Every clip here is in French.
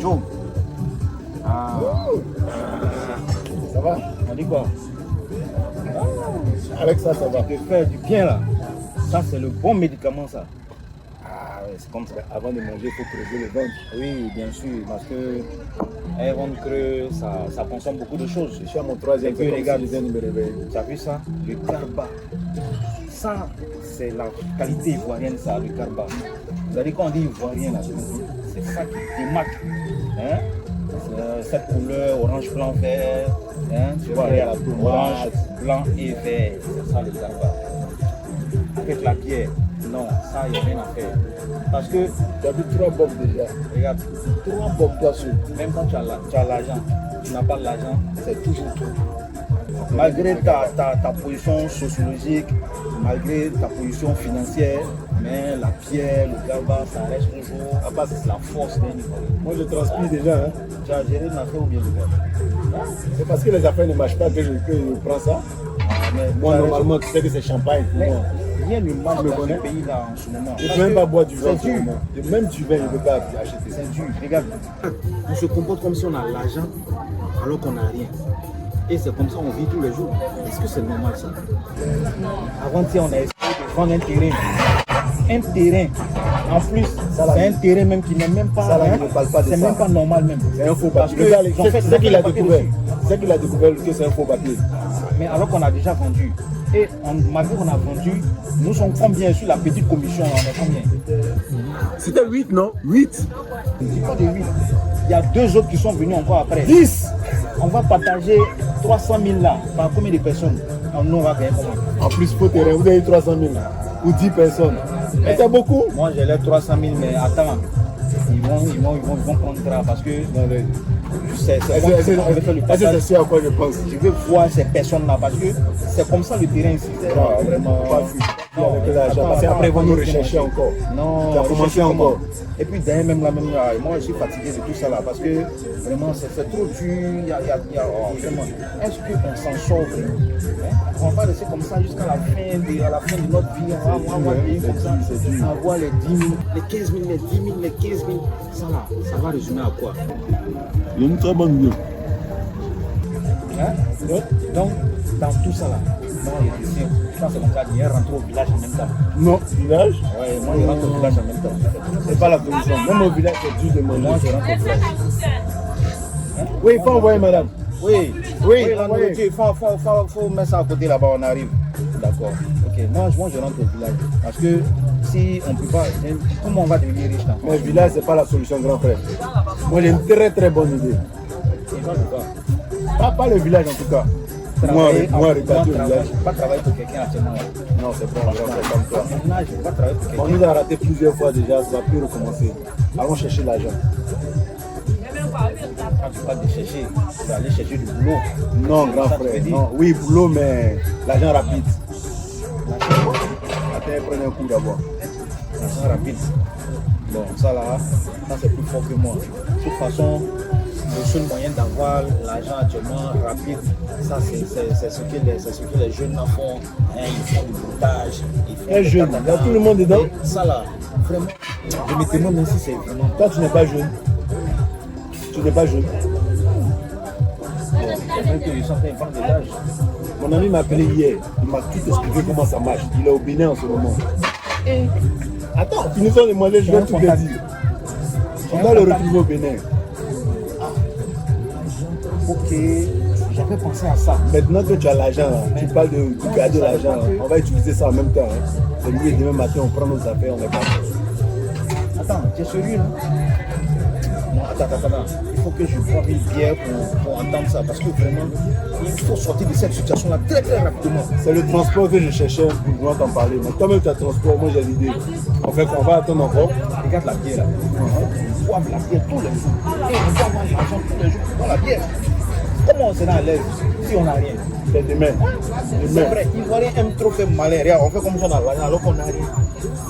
Joe. Ah. Ça va? On dit quoi? Avec ça, ça va. Ça te fait du bien là. Ça, c'est le bon médicament, ça. Ah ouais, c'est comme ça. Avant de manger, il faut creuser le ventre. Oui, bien sûr, parce que un ventre creux, ça consomme beaucoup de choses. Je suis à mon troisième, Et puis, regarde, je viens de me réveiller. tu as vu ça? Le carba. Ça, c'est la qualité ivoirienne, ça, le carba. Vous avez dit, quand on dit ivoirien, là, c'est ça qui démarque. Hein? Cette couleur, orange, blanc, vert. Hein? Tu vois, Ouais, regarde, la orange, blanc et vert. C'est ça le carba. Avec la bière, non, ça, il n'y a rien à faire. Parce que, Tu as vu 3 bombes déjà. regarde, 3 bombes, toi seul. même quand tu as l'argent, tu n'as pas l'argent, c'est toujours tout. Malgré ta position sociologique, malgré ta position financière, mais la pierre, le gaba, ça reste toujours à base de la force d'un Ivoirien. Moi, je transpire déjà. Hein. Tu as géré une affaire ou bien le gars? C'est parce que les affaires ne marchent pas que je prends ça. Mais Moi, normalement, tu sais que c'est champagne pour moi. rien ne marche me dans ce connais. pays là en ce moment. Je ne Parce peux même que pas boire du vin. c'est dur. Même du vin, je ne peux pas acheter. C'est dur. Regarde, on se comporte comme si on a l'argent alors qu'on n'a rien. Et c'est comme ça on vit tous les jours. Est-ce que c'est normal ça? Avant-hier, on a essayé de vendre un terrain. Un terrain. En plus, c'est un terrain même qui n'est même pas. Ça, là, hein, il ne parle pas de c'est ça. même pas normal même. C'est un faux Parce papier. que Regarde, ils ont fait- c'est qu'il a ils ont fait découvert. dessus. C'est qu'il a découvert que c'est un faux papier. Mais alors qu'on a déjà vendu. Et malgré qu'on a vendu, nous sommes combien sur la petite commission là, on est combien? C'était 8, non? 8. C'est pas de 8. Il y a 2 autres qui sont venus encore après. 10. On va partager 300 000 là. Par combien de personnes? Nous, on va gagner combien? En plus, faut terrain, vous avez 300 000 ou 10 personnes. Mais c'est beaucoup. Moi, j'ai les 300 000, mais attends. Ils vont prendre ça parce que c'est Est-ce bon, on veut faire le que partage. c'est sûr à quoi je pense? Je veux voir ces personnes-là parce que c'est comme ça le terrain ici. C'est Non, vraiment. pas fou. Avec l'argent. Parce qu'après, ils vont nous rechercher encore. Non, Tu as commencé rechercher encore. comment? Et puis derrière même là, moi je suis fatigué de tout ça là parce que vraiment c'est trop dur. Vraiment. Est-ce qu'on s'en sort vraiment? Hein? On va rester comme ça jusqu'à la fin de notre vie. On va payer comme ça. Avoir les 10 000, les 15 000, les 10 000, les 15 000. Ça là, ça va résumer à quoi? Il y a une très bonne idée. Hein? Donc, dans tout ça là, moi je pense que mon gars il rentre au village en même temps. Non, village, Ouais, moi je rentre au village en même temps. c'est pas la solution. Même au village, c'est dur de Moi manger. je rentre au village. Oui, il faut envoyer madame. Oui, Oui, la oui. nourriture, faut mettre ça à côté là-bas, on arrive. D'accord. Ok, moi je rentre au village. Parce que si on ne peut pas, comment on va devenir riche là? Mais le village, c'est pas la solution, grand frère. Moi, j'ai une très bonne idée. C'est pas le cas. Pas le village en tout cas. Moi, regarder le village. Pas travailler pour quelqu'un actuellement. Là. Non, c'est bon, grand frère, comme toi. Maintenant, je ne vais pas travailler pour On quelqu'un. nous a raté plusieurs fois déjà, ça va plus recommencer. Allons chercher l'argent. Quand tu parles de chercher, tu vas aller chercher du boulot. Non, grand Ça, tu veux frère. dire? Non. Oui, boulot, mais l'argent rapide. Attends, prenez un coup d'abord. L'argent rapide. Bon, ça là, ça c'est plus fort que moi. De toute façon, le seul moyen d'avoir l'argent actuellement rapide, ça c'est ce que les jeunes là font. Hein, ils font du montage. Un jeune, il y a tout le monde dedans. Et ça là, vraiment, je me demande même si c'est vraiment. Toi, tu n'es pas jeune. Tu n'es pas jeune. C'est vrai qu'ils sont en train de prendre de l'âge. Mon ami m'a appelé hier. Il m'a tout expliqué comment ça marche. Il est au Bénin en ce moment. Et Attends, finissons de manger, je vais tout te dire. On doit le retrouver au Bénin. ok, j'avais pensé à ça. Maintenant que tu as l'argent, tu parles de garder l'argent. On va utiliser ça en même temps. C'est mieux, demain matin, on prend nos affaires, on est parti. Attends, tu es sérieux là? Non, attends. Il faut que je boive une bière pour entendre ça. Parce que vraiment, il faut sortir de cette situation-là très rapidement. C'est le transport que je cherchais pour pouvoir t'en parler. Mais toi-même, tu as transport, moi j'ai l'idée. On fait qu'on va attendre encore. Regarde la bière là. On boit la bière tous les jours. Et on doit avoir l'argent tous les jours pour boire la bière. Comment on sera à l'aise si on n'a rien? C'est demain. C'est vrai, Ivoirien aime trop faire malin. Regarde, on fait comme si on a l'argent alors qu'on n'a rien.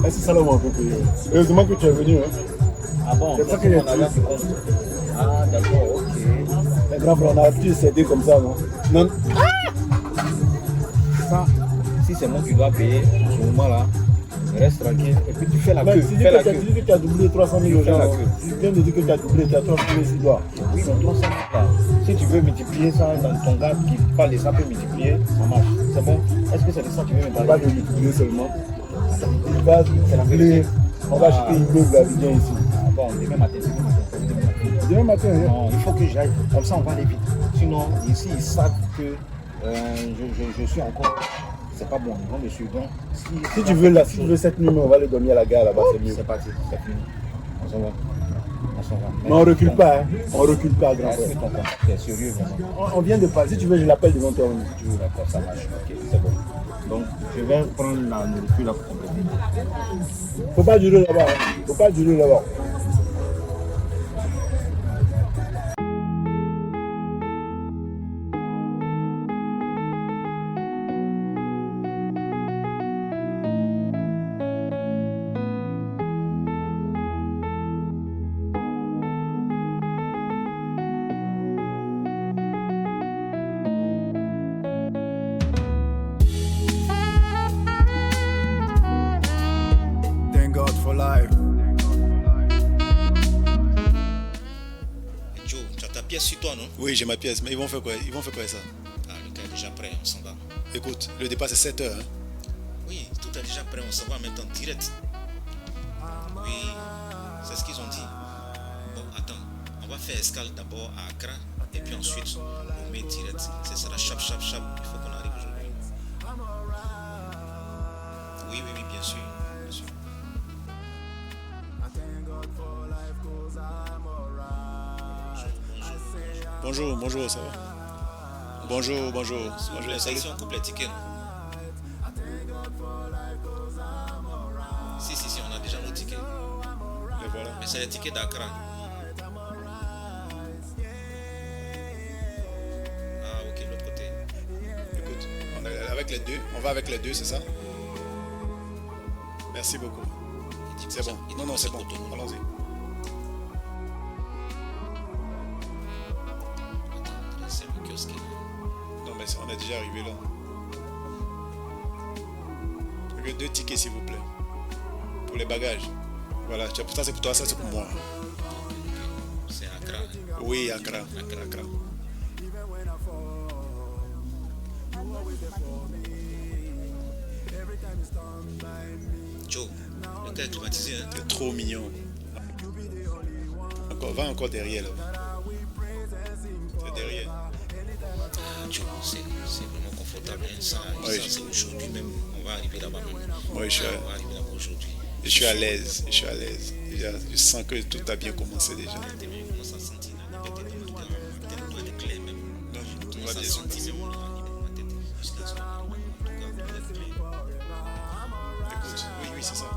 Est-ce que ça là on peut payer? Heureusement que tu es venu. Hein. Ah bon, C'est ça c'est qu'il y a qu'on a rien qui compte. Ah d'accord, ok. Mais grand frère, on a l'habitude de s'aider comme ça, non? Non. Ça, si c'est moi qui dois payer en ce moment-là, Reste tranquille et puis tu fais la Mais queue. tu dis Fais la que queue. tu as doublé 300 000 Fais la euros. queue. Tu viens de dire que tu as doublé, tu as 300 000 sur toi. Oui, mais 300 000 là. Si tu veux multiplier ça dans ton gars qui parle de ça peut multiplier, ça marche. C'est bon? Est-ce que c'est de ça que tu veux me Pas parler? de multiplier seulement. Tu vas C'est la doubler. vérité. On va acheter une immeuble à Abidjan ici. Ah bon, demain matin, demain matin. Demain matin, hein. Non, il faut que j'aille. Comme ça, on va aller vite. Sinon, ici, ils savent que je suis encore. C'est pas bon, ils vont me suivre. Donc, Si tu veux là, si tu veux cette nuit, on va aller dormir à la gare là-bas, c'est mieux. c'est parti, c'est fini. On s'en va. On s'en va. Mais on recule pas, hein. On recule pas, grand Est-ce que frère. ton compte, t'es sérieux vraiment? On vient de passer, si tu veux, je l'appelle devant toi. Tu veux, d'accord, ça marche. Ok, c'est bon. Donc, je vais prendre la nourriture là pour compléter. Faut pas durer là-bas, hein. Faut pas durer là-bas. Thank God for life. Joe, tu as ta pièce sur toi, non? Oui, j'ai ma pièce, mais ils vont faire quoi? Ils vont faire quoi ça? Ah, le gars est déjà prêt, on s'en va. Écoute, le départ c'est 7 heures. Hein? Oui, tout est déjà prêt, on s'en va en même temps, direct. Oui, c'est ce qu'ils ont dit. Bon, attends, on va faire escale d'abord à Accra, et puis ensuite, on met direct. Ce sera chap, chap, chap, il faut qu'on arrive aujourd'hui. Oui, oui, oui, bien sûr, bien sûr. Bonjour, bonjour, ça va? Bonjour, bonjour. Bonjour, Ça, salut. ici, on coupe les tickets, non? Si, on a déjà nos tickets. Les voilà. Mais c'est les tickets d'Accra. Ah, ok, l'autre côté. Écoute, avec les deux, on va avec les deux, c'est ça? Merci beaucoup. C'est bon. Non, non, c'est bon. Allons-y. Attends, c'est le kiosque. Non, mais on est déjà arrivé là. Ok, 2 tickets, s'il vous plaît. Pour les bagages. Voilà, ça c'est pour toi, ça c'est pour moi. C'est Accra. Oui, Accra. Accra. Joe, le gars est climatisé, hein? T'es trop mignon. Va encore derrière là. C'est derrière. Joe, c'est vraiment confortable, hein? Ça, Oui. c'est aujourd'hui même. On va arriver là-bas même. Oui, je On va arriver là-bas aujourd'hui. suis à l'aise. Je suis à l'aise. Déjà, je sens que tout a bien commencé déjà. T'es bien, comment ça sentit là? Peut-être que ma tête doit être claire même. Non, tout Comment va ça bien. sentit même là? Ma tête jusqu'à ce que. En tout cas, tout est clair. Écoute, oui, c'est ça.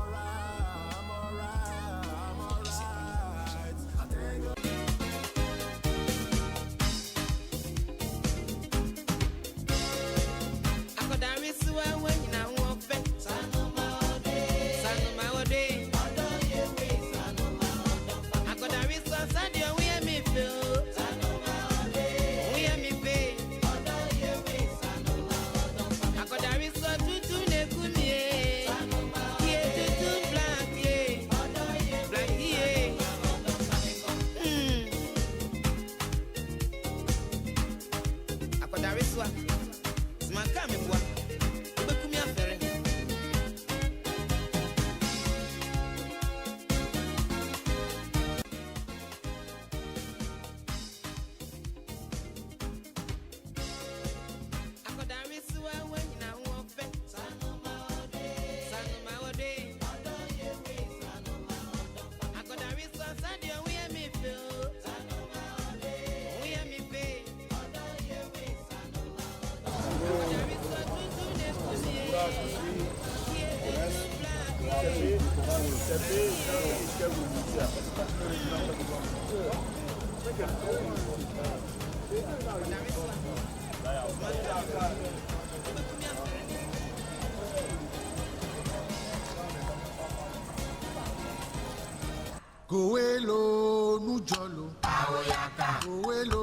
Kowelo nujolo aoyaka Kowelo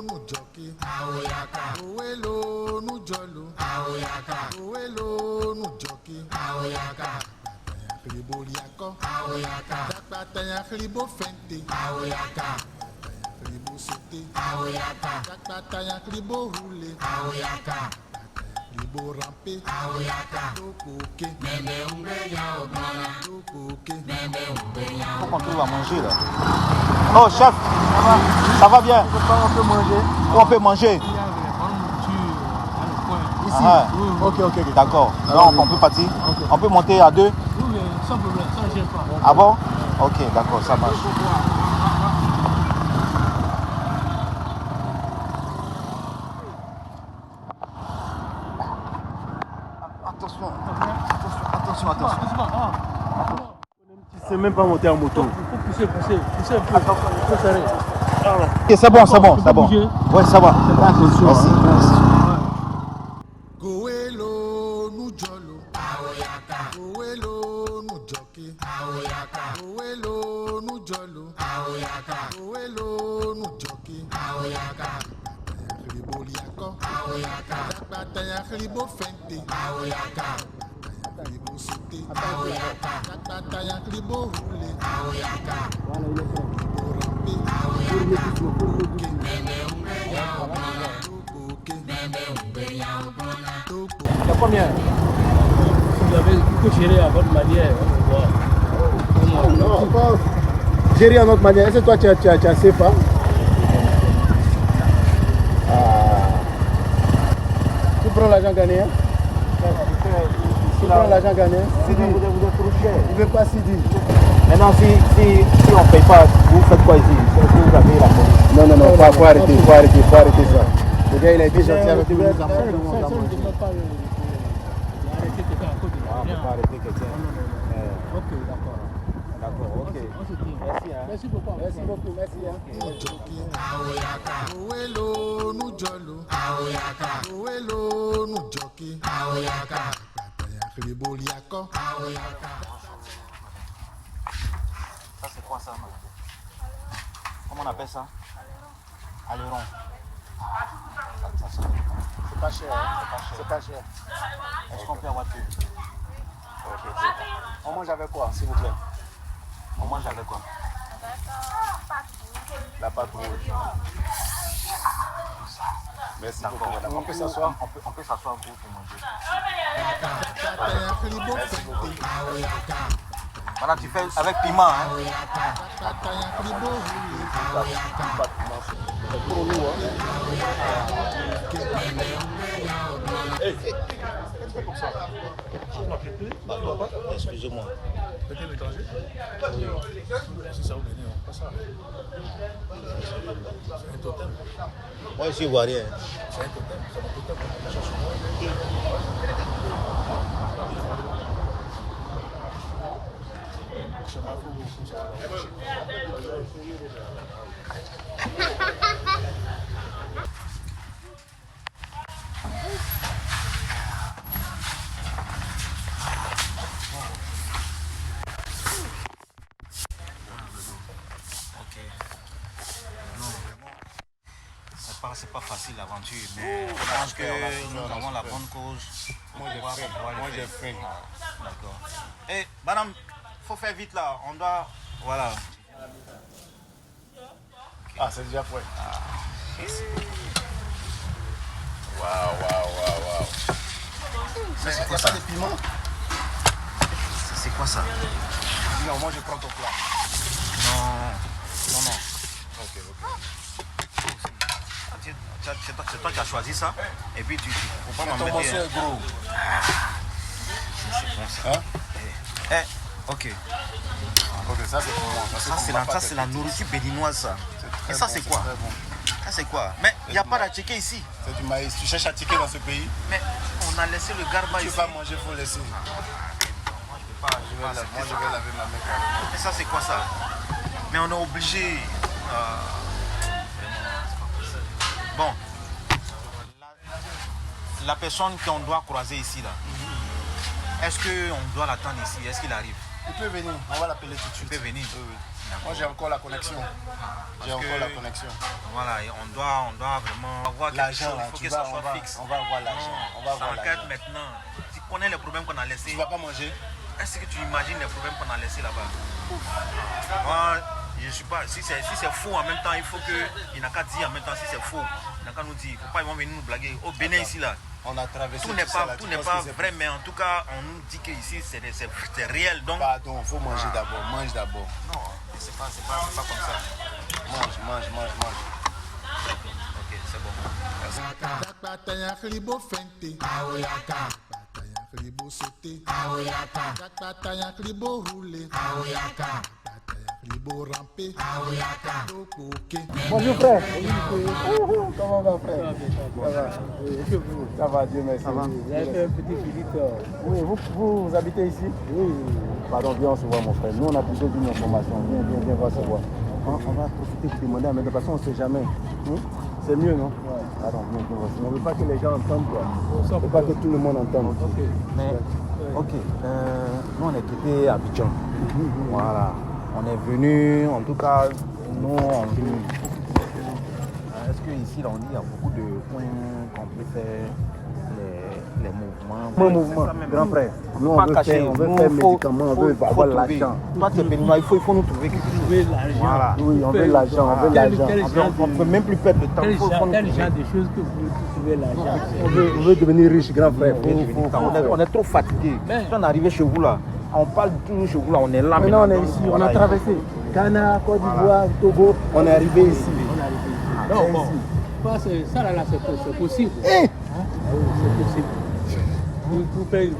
nujoki aoyaka Kowelo nujolo aoyaka Kowelo nujoki aoyaka Dakbataya kribo fente. Kribo sauté. Dakbataya kribo roulé. Kribo rampé. Tokoke. Tokoke. Faut qu'on trouve à manger là. Oh chef, ça va bien? On peut manger. On peut manger. Ici. Ah, Ok. d'accord. Donc on peut partir. Okay. On peut monter à 2. Oui, mais sans problème, ça ne gêne pas. Ah bon? Ok, d'accord, ça marche. Attention. Tu sais même pas monter en moto. Il faut pousser un peu. Il faut serrer. Ok, c'est bon. bouger. Ouais, ça va. Merci. Goelo nujolo. Goelo nujoki. Goelo nujolo. Goelo nujoki. Kribo liako. Dakbataya kribo fente. Kribo sauté. Dakbataya kribo roulé. Kribo rampé. Tokoke. Il y a combien? Vous avez tout géré à votre manière. Non, pas gérer à notre manière. Est-ce que toi tu as CFA? Tu prends l'argent gagné? Tu prends l'argent gagné? Sidi, vous êtes trop cher. Il ne veut pas Sidi. Maintenant, si on ne paye pas, vous faites quoi ici? Vous avez la police. Non, faut arrêter ça. Le gars il a été gentil avec nous. Ça ne demande pas arrêter quelqu'un à cause de Ah, on ne peut pas arrêter quelqu'un. Ok, d'accord. D'accord, ok. On se tient. Merci. Hein. Merci beaucoup. Merci beaucoup, merci. Goelo nujolo. Goelo nujoki. Kribo liako. Ça, c'est quoi ça? Comment on appelle ça? Aileron. C'est pas cher. C'est pas cher. Est-ce qu'on peut avoir deux? On mange avec quoi, s'il vous plaît? On mange avec quoi? La pâte rouge. Merci beaucoup. D'accord. On peut s'asseoir? On peut s'asseoir pour manger. Dakbataya kribo fente. Voilà, tu fais avec piment. Hein? Dakbataya kribo roulé. Pour nous, Excusez-moi. Moi, je suis ivoirien. C'est pas facile l'aventure, mais je pense que nous avons la bonne cause. Moi j'ai faim. D'accord. Eh, madame, faut faire vite là. On doit. Voilà. Ah, c'est déjà prêt. Waouh. Ça, c'est quoi ça? Des piments? C'est quoi ça? Non, moi je prends ton plat. Non. Ok. C'est toi qui as choisi ça. Et puis tu faut pas m'en Ton mettre. morceau est gros. C'est bon ça. Hein? Ok. Ok, ça c'est pour moi. Ça c'est la nourriture béninoise ça. Et ça c'est quoi? Ça c'est quoi? Mais il n'y a pas d'attiqué ici. C'est du maïs. Tu cherches à ticker dans ce pays? Mais on a laissé le garba Tu ici. peux pas manger, il faut laisser. Moi je vais laver ma main. Et ça c'est quoi ça? Mais on est obligé. Bon. La personne qu'on doit croiser ici là. Est-ce qu'on doit l'attendre ici? Est-ce qu'il arrive? Il peut venir, on va l'appeler tout de suite. Il peut venir. Oui. Moi j'ai encore la connexion. Voilà, et on doit vraiment avoir quelque chose. Il faut que ça soit fixe. On va avoir l'argent. On va avoir l'argent. Maintenant. Tu connais les problèmes qu'on a laissés. Tu vas pas manger? est-ce que tu imagines les problèmes qu'on a laissés là-bas? Moi, je ne suis pas. Si c'est faux en même temps, il faut qu'il n'a qu'à dire en même temps si c'est faux. Il n'a qu'à nous dire. Il ne faut pas ils vont venir nous blaguer. Au Bénin ici là. On a traversé Tout n'est pas vrai, mais en tout cas, on nous dit qu'ici c'est réel. Donc, pardon, il faut manger d'abord. Mange d'abord. non, c'est pas comme ça. Mange. Ok, c'est bon. Merci. Dakpataya kribo fente. Dakpataya kribo sauté. Dakpataya kribo roulé. Dakpataya kribo rampé. Bonjour frère. Comment va frère? Ça va, Dieu merci. Ça va. Vous avez fait un petit Philippe. Oui, vous habitez ici? Oui. Pardon, viens, on se voit mon frère. Nous on a plutôt d'une information. Viens, on va se voir. On va profiter pour demander, mais de toute façon on ne sait jamais. C'est mieux, non? Ouais. Attends, on ne veut pas que les gens entendent quoi. On ne veut pas que tout le monde entende. Ok. Mais, ok. Nous, on est quitté à Abidjan. Voilà. On est venu, en tout cas, nous, on vit. Est-ce qu'ici, on dit qu'il y a beaucoup de points qu'on peut faire les mouvements? Grand frère. Nous, on veut faire médicaments, on veut avoir l'argent. Toi, tu es béninois, il faut nous trouver quelque chose. Trouver l'argent. Voilà. Oui, on veut l'argent, on veut l'argent. On ne peut même plus perdre de temps. Quel genre de choses que vous trouvez l'argent? On veut devenir riche, grand frère. On est trop fatigué. Quand on est arrivé chez vous là, on parle toujours chez vous là, on est là. Maintenant, on est ici, on a traversé Ghana, Côte d'Ivoire, Togo, on est arrivé ici. Non, bon, ça là, c'est possible. Eh! C'est possible. Vous faites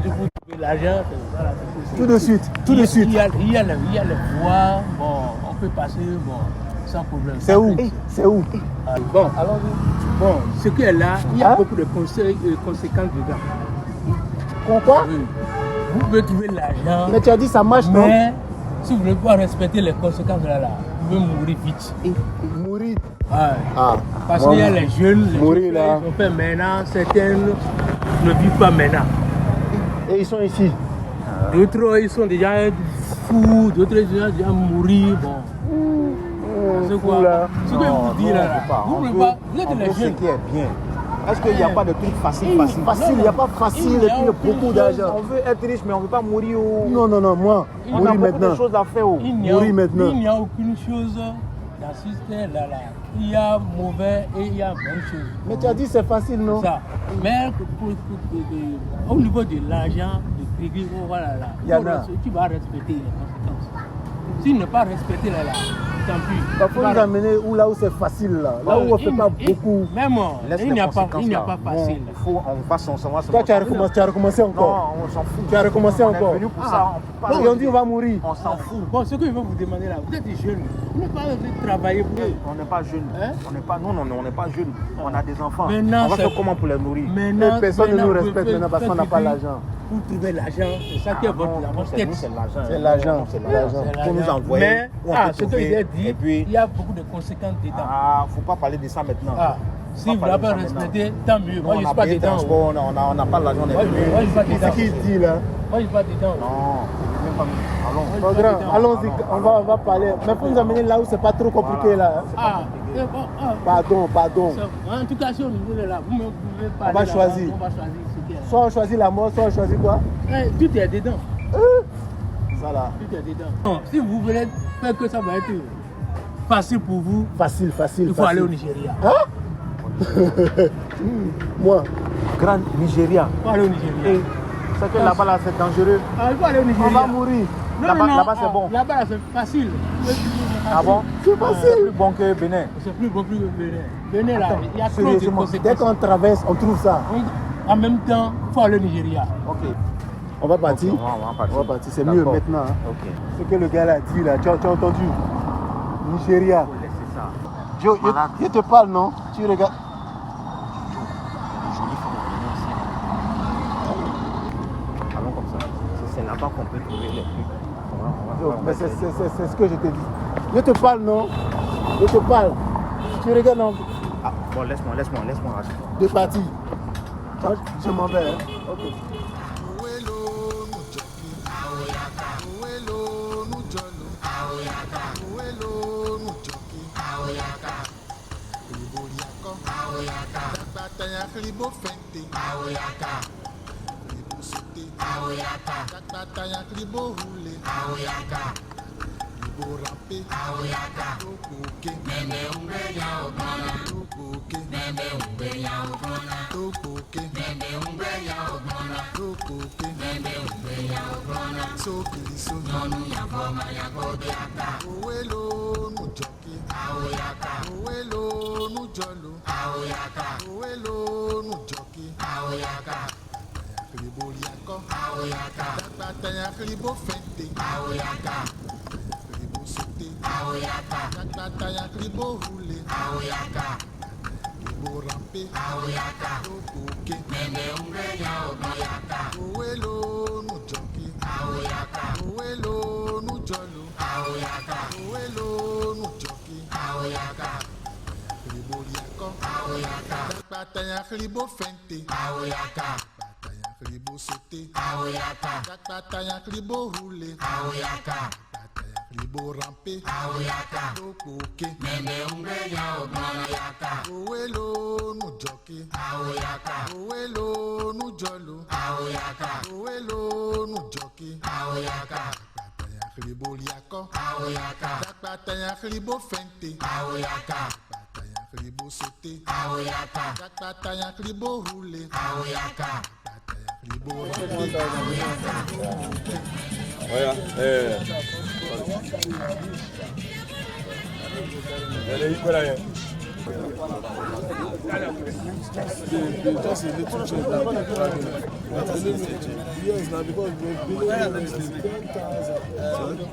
trouver l'argent, voilà, c'est possible. Tout de suite, tout de suite. Il y a les voies, bon, on peut passer, bon, sans problème. C'est où? C'est où? Bon, bon, ce qui est là, il y a beaucoup de conséquences dedans. Pourquoi? Oui. Vous pouvez trouver l'argent, Mais tu as dit ça marche, non? mais si vous ne pouvez pas respecter les conséquences de là, vous pouvez mourir vite. Mourir. Ouais. Parce qu'il y a les jeunes, mourir là. Ils ont fait maintenant, certaines ne vivent pas maintenant. Et ils sont ici. D'autres, ils sont déjà fous, d'autres, ils sont déjà mourir. Bon. C'est quoi? Ce que je vous dis là, vous êtes les jeunes. Ce qui est bien. Est-ce qu'il n'y a pas de trucs faciles? Il n'y a pas facile et puis il y a beaucoup d'argent. On veut être riche, mais on ne veut pas mourir. Non, moi, On a mourir beaucoup maintenant. de choses à faire. Il n'y a aucune chose dans ce système là. Il y a mauvais et il y a bonne chose. Mais tu as dit c'est facile, non? Ça. Mais au niveau de l'argent, de crédit, voilà là. Il y en a. Tu vas respecter les conséquences. Si ne pas respecter là, tant pis. Il faut nous amener là où c'est facile, là où on ne fait pas beaucoup. Même il n'y a pas facile. On va s'en savoir. Toi, tu as recommencé encore. Non, on s'en fout. Tu as recommencé encore. On est venu pour ça. Et on dit on va mourir. On s'en fout. Bon, ce que je veux vous demander là, vous êtes jeunes. Vous n'êtes pas travailler pour eux. On n'est pas jeunes. On n'est pas jeunes. On a des enfants. Maintenant, on va faire comment pour les nourrir? Personne ne nous respecte maintenant parce qu'on n'a pas l'argent. Vous trouvez l'argent, c'est ça qui est votre tête. C'est l'argent. Pour nous envoyer. Mais ce que j'ai dit, il y a beaucoup de conséquences dedans. Faut pas parler de ça maintenant. Si vous l'avez respecté, tant mieux. Moi, je ne suis pas dedans. On n'a pas l'argent. Moi, je ne suis pas dedans. C'est ce qu'il dit là. Moi, je ne suis pas dedans. Non. Allons. Allons-y, on va parler. Mais il faut nous amener là où c'est pas trop compliqué là. Pardon. En tout cas, si on est là, vous pouvez parler. On va choisir. Soit on choisit la mort, soit on choisit quoi? Tout est dedans. Ça là. Tout est dedans. Non, si vous voulez faire que ça va être facile pour vous, facile. Il faut aller au Nigeria. Moi. Grand Nigeria. Il faut aller au Nigeria. C'est que là-bas là, c'est dangereux. Il faut aller au Nigeria. On va mourir. Là-bas c'est bon. Là-bas c'est facile. Ah bon? C'est facile. C'est plus bon que Bénin. C'est plus bon que Bénin. Bénin là, il y a trop de conséquences. Dès qu'on traverse, on trouve ça. En même temps, il faut aller au Nigeria. Ok. On va partir. On va partir. C'est mieux maintenant. Hein. Ok. Ce que le gars a dit là, tu as entendu? Nigeria. Je te parle, non? Tu regardes. Allons comme ça. C'est là-bas qu'on peut trouver les trucs. Mais c'est ce que je te dis. Je te parle, non? Je te parle. Tu regardes, non? Bon, laisse-moi. De partir. Je m'en vais. Hein. Ok. Dakpataya kribo fente. Kribo sauté. Aoyaka. Takataya kribo hule. Aoyaka. Kribo rampe. Aoyaka. Tokoke. Meme umbeya obana. Tokoke. Meme umbeya obana. Tokoke. Meme umbeya obana. Tokoke. Meme umbeya obana. Sokiri so nyonu yaboma yakobe aka. Owelo nujoki. Aoyaka. Owelo nujolu. Aoyaka. Owelo nujoki. Aoyaka. Kribo liako. Aoyaka. Takataya kribo fente. Aoyaka. Kribo sote. Aoyaka. Takataya kribo hule. Aoyaka. Kribo rampe. Aoyaka. Tokoke. Meme umbeya oboyaka. Owelo nujoki. Aoyaka. Owelo nujolu. Aoyaka. Owelo nujoki. Aoyaka. Kribo liako. Aoyaka. Takataya kribo fente. Aoyaka. Takataya kribo sote. Aoyaka. Takataya kribo hule. Aoyaka. Takataya kribo rampe. Aoyaka. Tokoke. Meme umbeya oboyaka. Owelo nujoki. Aoyaka. Owelo nujolu. Aoyaka. Owelo nujoki. Aoyaka. Takataya kribo liako. Aoyaka. Takataya kribo fente. Aoyaka. Takataya kribo sote. Aoyaka. Takataya kribo hule. Aoyaka. Takataya kribo rampe. Voilà. Allez, voilà. Just a little change now. Yes, now because we've been 10,000. 10,000.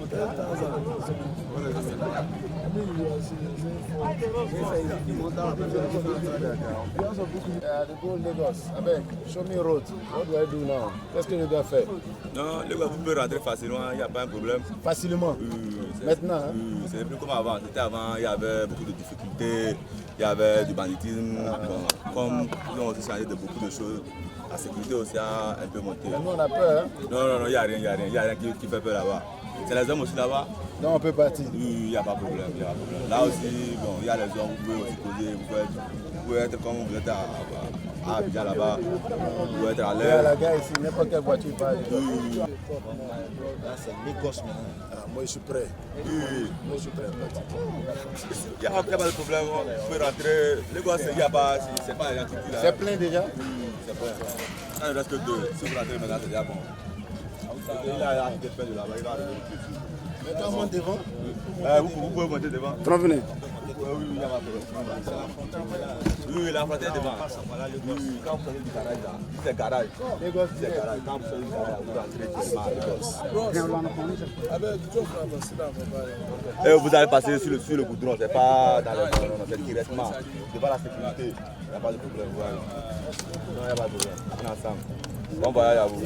The go Lagos. Abeg, show me road. What do I do now? Qu'est-ce que je dois faire? Non, Lagos, vous pouvez rentrer facilement, il n'y a pas un problème. Facilement. Maintenant, hein? C'est plus comme avant. C'était avant, il y avait beaucoup de difficultés, il y avait du banditisme. Bon, comme ils ont aussi changé de beaucoup de choses, la sécurité aussi a un peu monté. Nous, on a peur. Hein? Non, il n'y a rien qui fait peur là-bas. C'est les hommes aussi là-bas. Non, on peut partir. Il n'y a pas de problème, Là aussi, bon, il y a les hommes, vous pouvez aussi poser, vous pouvez être comme vous êtes à Abidjan là-bas, vous pouvez être à Il y a l'air. la gare ici, n'importe quelle voiture parle. Là, c'est Lagos maintenant. Moi, je suis prêt. Oui. Moi, je suis prêt à partir. Il n'y a pas de problème, vous pouvez rentrer. Les gars, il n'y a pas, c'est pas rien qui là. C'est plein déjà? C'est plein. Ça ne reste que deux. Si vous rentrez maintenant, c'est déjà bon. Il a arrêté de faire de là-bas, il va arriver tout de suite. Mais quand on monte devant? Vous pouvez monter devant. Venez. Oui, il y a pas de problème. Oui, la frontière est devant. Oui, quand vous sortez du garage là, c'est garage. C'est garage. Quand vous sortez du garage, vous rentrez directement à Lagos. Et vous allez passer sur le goudron, c'est pas dans le non, c'est directement. Devant la sécurité, il n'y a pas de problème. Non, il n'y a pas de problème. On est ensemble. Bon voyage à vous.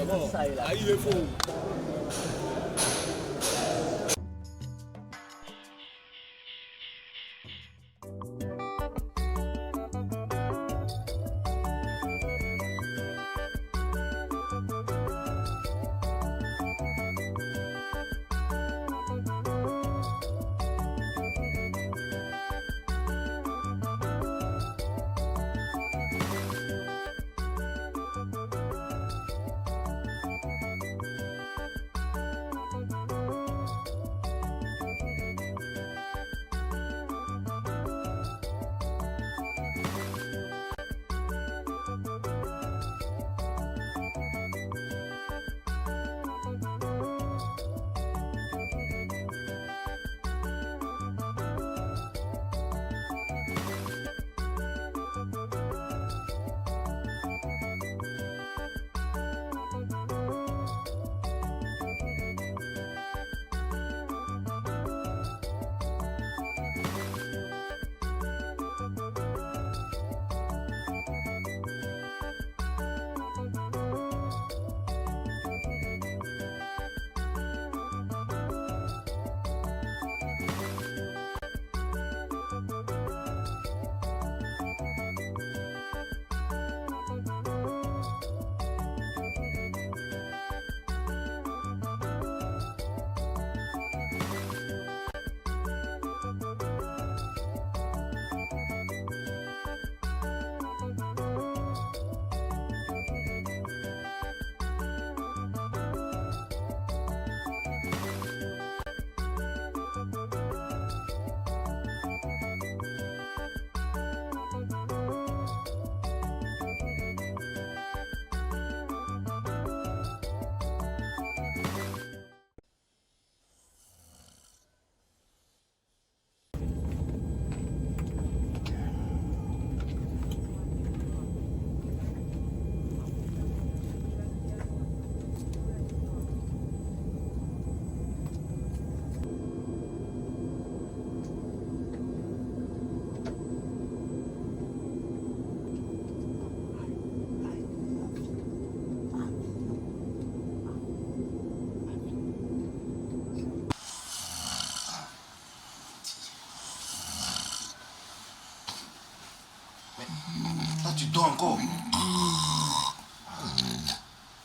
dors encore.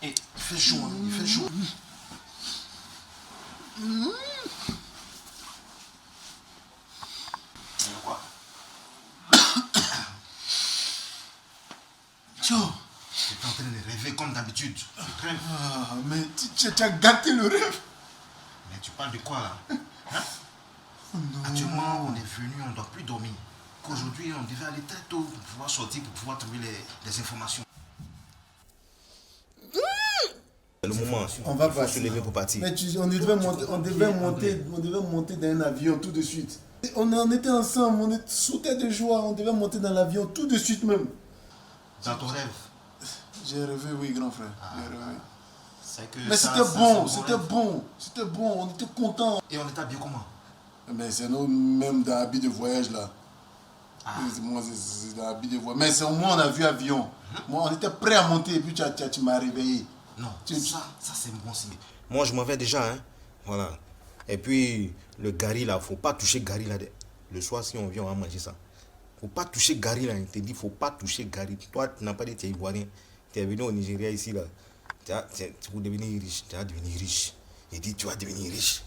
Et il fait chaud, hein, il fait chaud. Quoi? Tio, tu es en train de rêver comme d'habitude. Ah, mais tu as gâté le rêve. Mais tu parles de quoi là, hein? Actuellement, on est venu, on ne doit plus dormir. Qu'aujourd'hui, on devait aller très tôt pour pouvoir sortir, pour pouvoir trouver les informations. C'est le moment. On va Il faut passer. se lever pour partir. Mais on devait monter dans un avion tout de suite. On était ensemble, on sautait de joie, on devait monter dans l'avion tout de suite même. Dans ton rêve. J'ai rêvé, oui, grand frère. J'ai rêvé. C'est que Mais ça, c'était ça, bon, c'est c'était rêve. bon, c'était bon, on était contents. Et on était bien comment? Mais c'est nous même dans l'habit de voyage là. Moi, c'est dans l'habit de voyage. Mais c'est au moins on a vu avion. Moi, on était prêt à monter et puis tu m'as réveillé. Non, ça c'est bon signe. Moi, je m'en vais déjà, hein. Voilà. Et puis, le Gary là, faut pas toucher Gary là. Le soir, si on vient, on va manger ça. Faut pas toucher Gary là. Il te dit, faut pas toucher Gary. Toi, tu n'as pas dit que tu es ivoirien. Tu es venu au Nigeria ici là. Tu vas devenir riche. Tu vas devenir riche. Il dit, tu vas devenir riche.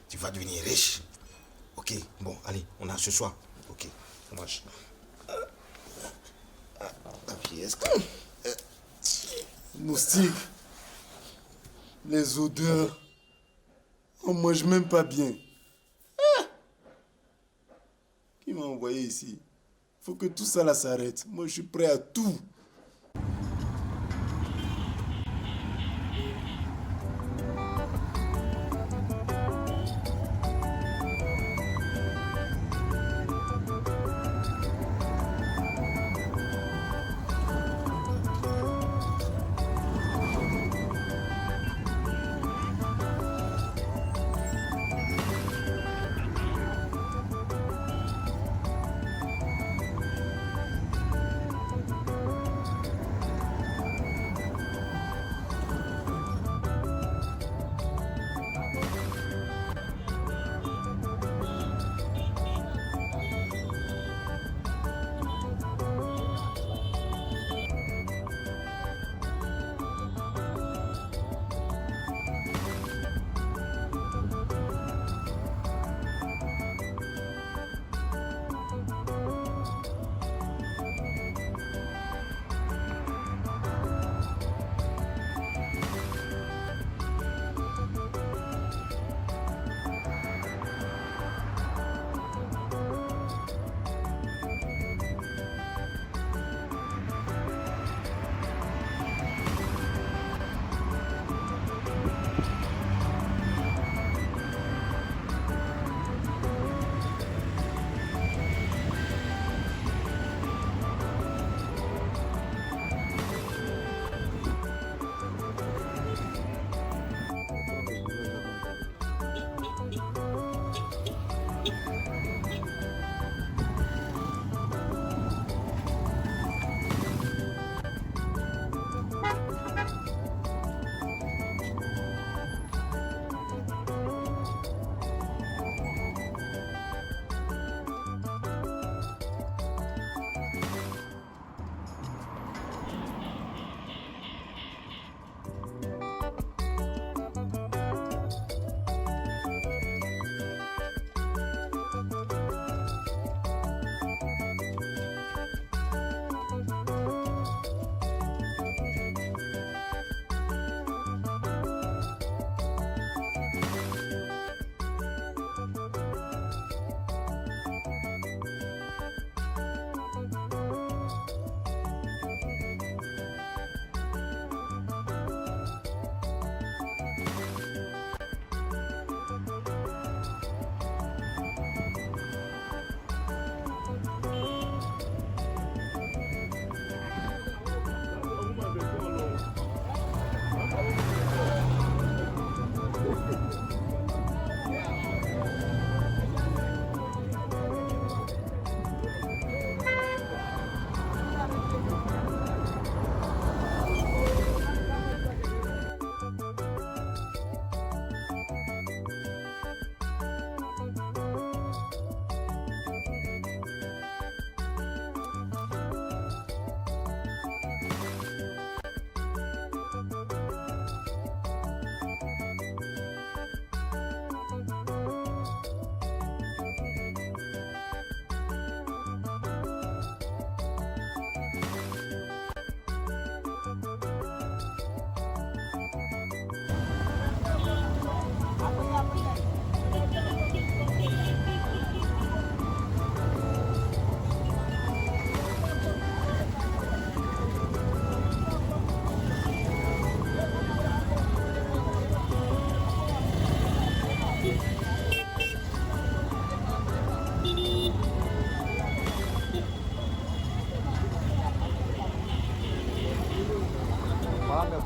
Tu vas devenir riche. Ok, bon, allez, on a ce soir. Ok, on marche. La pièce. Moustique. Les odeurs. On mange même pas bien. Ah! Qui m'a envoyé ici? Faut que tout ça là s'arrête. Moi, je suis prêt à tout.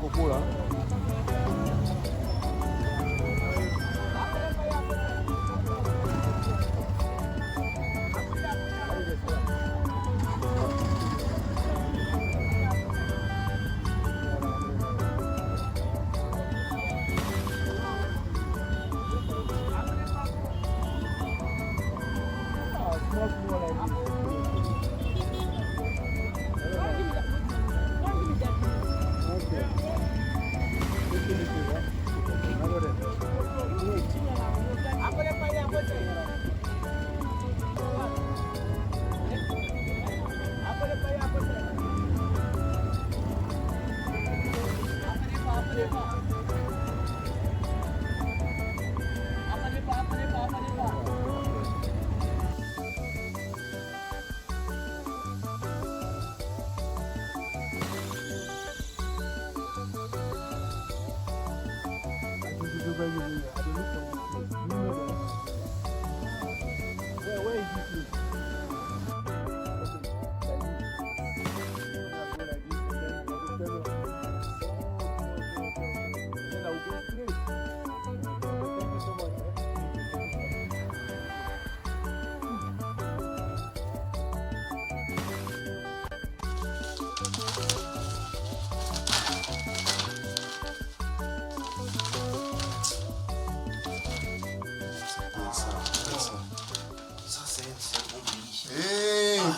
coco là.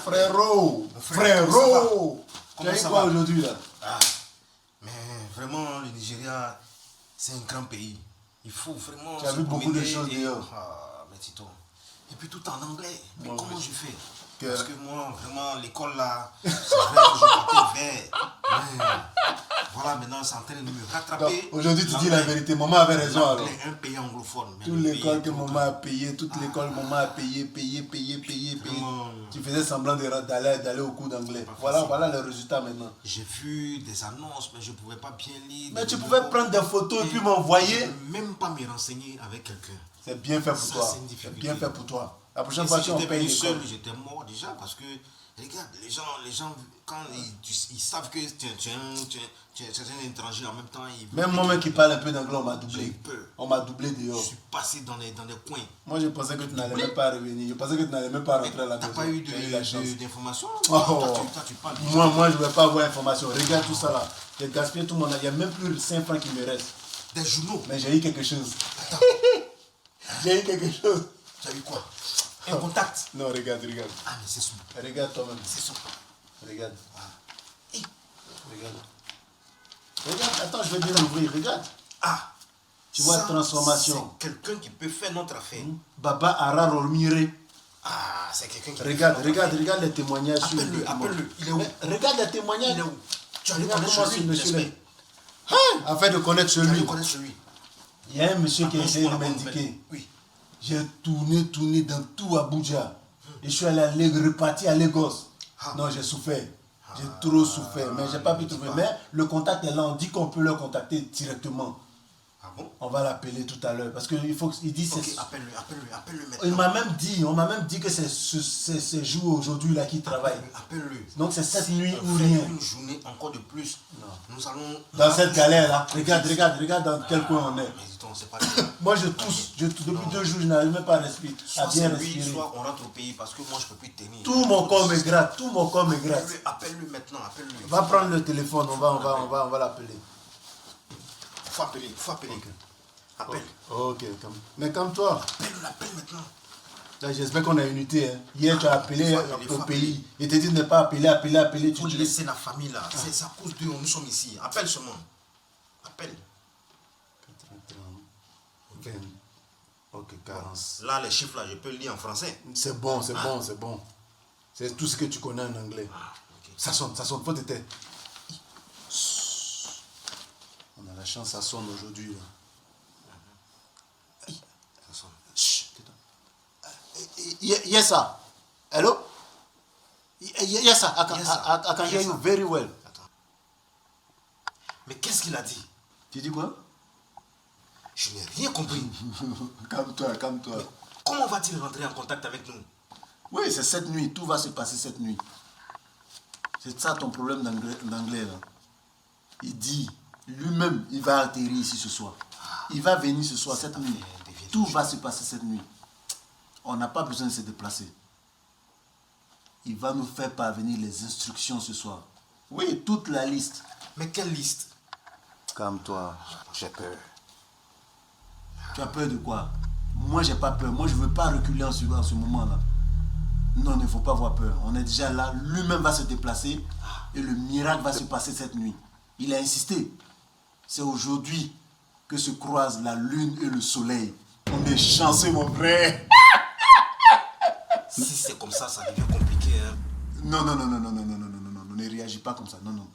Frérot, frérot, tu as eu quoi aujourd'hui là? Mais vraiment, le Nigeria, c'est un grand pays. Il faut vraiment. Tu as vu beaucoup de choses dehors. Mais Tito. Et puis tout en anglais. Mais comment je fais? Parce que moi, vraiment, l'école là, c'est vrai que je partais vers. Voilà, maintenant, c'est en train de me rattraper. Aujourd'hui, tu dis la vérité. Maman avait raison alors. Un pays anglophone. Toute l'école que maman a payé, toute l'école maman a payé. Tu faisais semblant d'aller au cours d'anglais. Voilà le résultat maintenant. J'ai vu des annonces, mais je ne pouvais pas bien lire. Mais tu pouvais prendre des photos et puis m'envoyer. Je ne peux même pas me renseigner avec quelqu'un. C'est bien fait pour toi. C'est bien fait pour toi. La prochaine fois, si on paye seul, j'étais mort déjà parce que, regarde, les gens quand ils savent que tu es un étranger en même temps, même moi-même qui parle un peu d'anglais, on m'a doublé. On m'a doublé dehors. Je suis passé dans les coins. Moi, je pensais que tu n'allais même pas revenir. Je pensais que tu n'allais même pas rentrer à la maison. Tu n'as pas eu d'informations? Moi, je ne vais pas avoir d'informations. Regarde tout ça là. J'ai gaspillé tout mon argent. Il n'y a même plus 5 francs qui me restent. Des journaux? Mais j'ai eu quelque chose. J'ai eu quelque chose. Tu as eu quoi? Un contact? Non, regarde. Ah, mais c'est son. Regarde toi-même. C'est son. Regarde. Regarde, attends, je vais bien l'ouvrir. Regarde. Tu vois, transformation. C'est quelqu'un qui peut faire notre affaire. Baba Ara Rolmire. C'est quelqu'un qui Regarde les témoignages. Appelle-le. Il est où? Regarde les témoignages. Il est où? Tu as regardé sur lui, monsieur. Afin de connaître celui. Il y a un monsieur qui a essayé de m'indiquer. Oui. J'ai tourné dans tout Abuja. Et je suis allé repartir à Lagos. Non, j'ai souffert. J'ai trop souffert. Mais je n'ai pas pu trouver. Mais le contact est là. On dit qu'on peut le contacter directement. Ah bon? On va l'appeler tout à l'heure. Parce qu'il faut qu'il dise. Appelle-le maintenant. On m'a même dit que c'est ce jour aujourd'hui là qui travaille. Appelle-le. Donc c'est cette nuit ou rien. Une journée encore de plus. Non. Nous allons. Dans cette galère là. Regarde dans quel coin on est. C'est pas moi je tousse. Depuis 2 jours je n'arrive même pas à respirer. Soit c'est lui, soit on rentre au pays parce que moi je ne peux plus tenir. Tout mon corps me gratte. Appelle-le maintenant. Appelle-le. Va prendre le téléphone. On va l'appeler. Faut appeler. Okay. Appelle. Ok. Mais calme-toi. Appelle maintenant. Là, j'espère qu'on a unité. Hein. Hier, tu as appelé au pays. Et tu dit de ne pas appeler. Tu dis laisser la famille là. C'est à cause d'eux, nous sommes ici. Appelle seulement. Appelle. 20. Ok, 40. Là, les chiffres là, je peux le lire en français. C'est bon. C'est tout ce que tu connais en anglais. Okay. Ça sonne. Faut te taire. On a la chance, ça sonne aujourd'hui. Ça sonne. Chut. Yes, sir. Hello? Yes, sir. I can hear you very well. Attends. Mais qu'est-ce qu'il a dit? Tu dis quoi? Je n'ai rien compris. Calme-toi. Mais comment va-t-il rentrer en contact avec nous? Oui, c'est cette nuit. Tout va se passer cette nuit. C'est ça ton problème d'anglais là. Il dit Lui-même, il va atterrir ici ce soir. Il va venir ce soir, cette nuit. Tout va se passer cette nuit. On n'a pas besoin de se déplacer. Il va nous faire parvenir les instructions ce soir. Oui, toute la liste. Mais quelle liste? Calme-toi. J'ai peur. Tu as peur de quoi? Moi, j'ai pas peur. Moi, je veux pas reculer en ce moment-là. Non, il ne faut pas avoir peur. On est déjà là. Lui-même va se déplacer et le miracle va se passer cette nuit. Il a insisté. C'est aujourd'hui que se croisent la lune et le soleil. On est chanceux, mon frère. Si c'est comme ça, ça devient compliqué. Hein. Non, ne réagis pas comme ça. Non.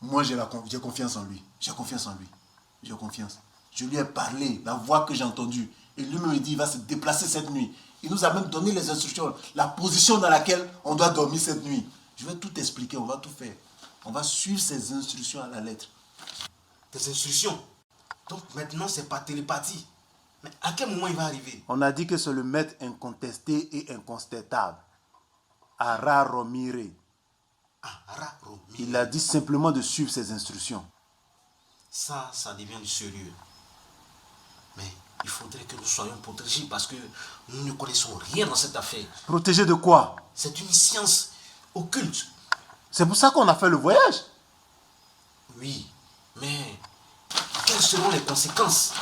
Moi, j'ai confiance en lui. J'ai confiance. Je lui ai parlé, la voix que j'ai entendue. Et lui me dit, il va se déplacer cette nuit. Il nous a même donné les instructions, la position dans laquelle on doit dormir cette nuit. Je vais tout expliquer, on va tout faire. On va suivre ces instructions à la lettre. Tes instructions? Donc maintenant, c'est pas télépathie. Mais à quel moment il va arriver? On a dit que c'est le maître incontesté et incontestable. Ara Romire. Ara Romire. Il a dit simplement de suivre ses instructions. Ça devient du sérieux. Mais il faudrait que nous soyons protégés parce que nous ne connaissons rien dans cette affaire. Protégés de quoi? C'est une science occulte. C'est pour ça qu'on a fait le voyage. Oui, mais quelles seront les conséquences?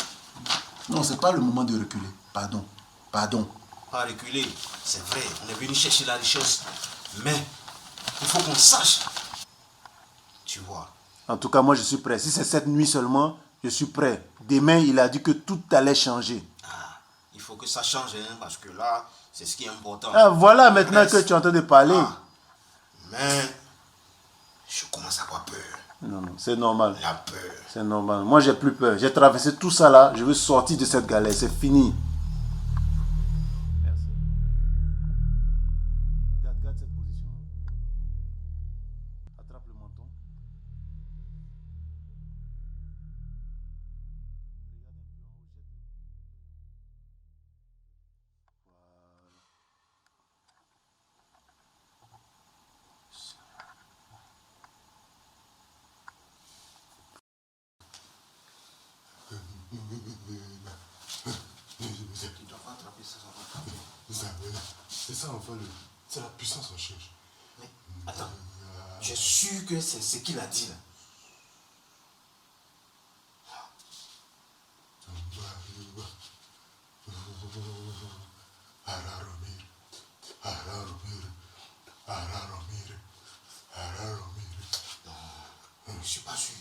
Non, c'est pas le moment de reculer. Pardon. Pas reculer, c'est vrai, on est venu chercher la richesse. Mais il faut qu'on sache. Tu vois. En tout cas, moi je suis prêt. Si c'est cette nuit seulement, je suis prêt. Demain, il a dit que tout allait changer. Il faut que ça change, hein, parce que là, c'est ce qui est important. Voilà maintenant que tu es en train de parler. Mais je commence à avoir peur. Non, c'est normal. La peur. C'est normal. Moi, j'ai plus peur. J'ai traversé tout ça là. Je veux sortir de cette galère. C'est fini. Merci. Garde cette position. Attrape le menton. Tu dois pas attraper ça, ça va attraper. C'est ça, enfin, c'est la puissance en cherche. Mais attends, je suis sûr que c'est ce qu'il a dit là. Non, je suis pas sûr.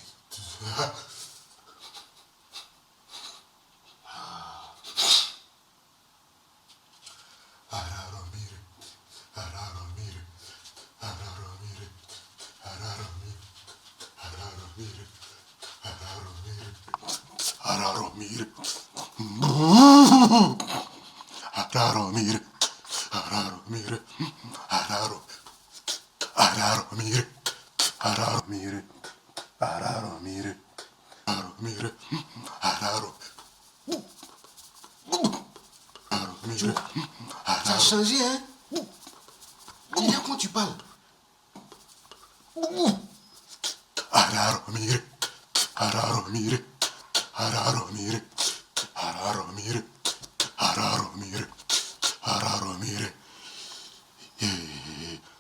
Ça a changé, hein? Dis bien quand tu parles.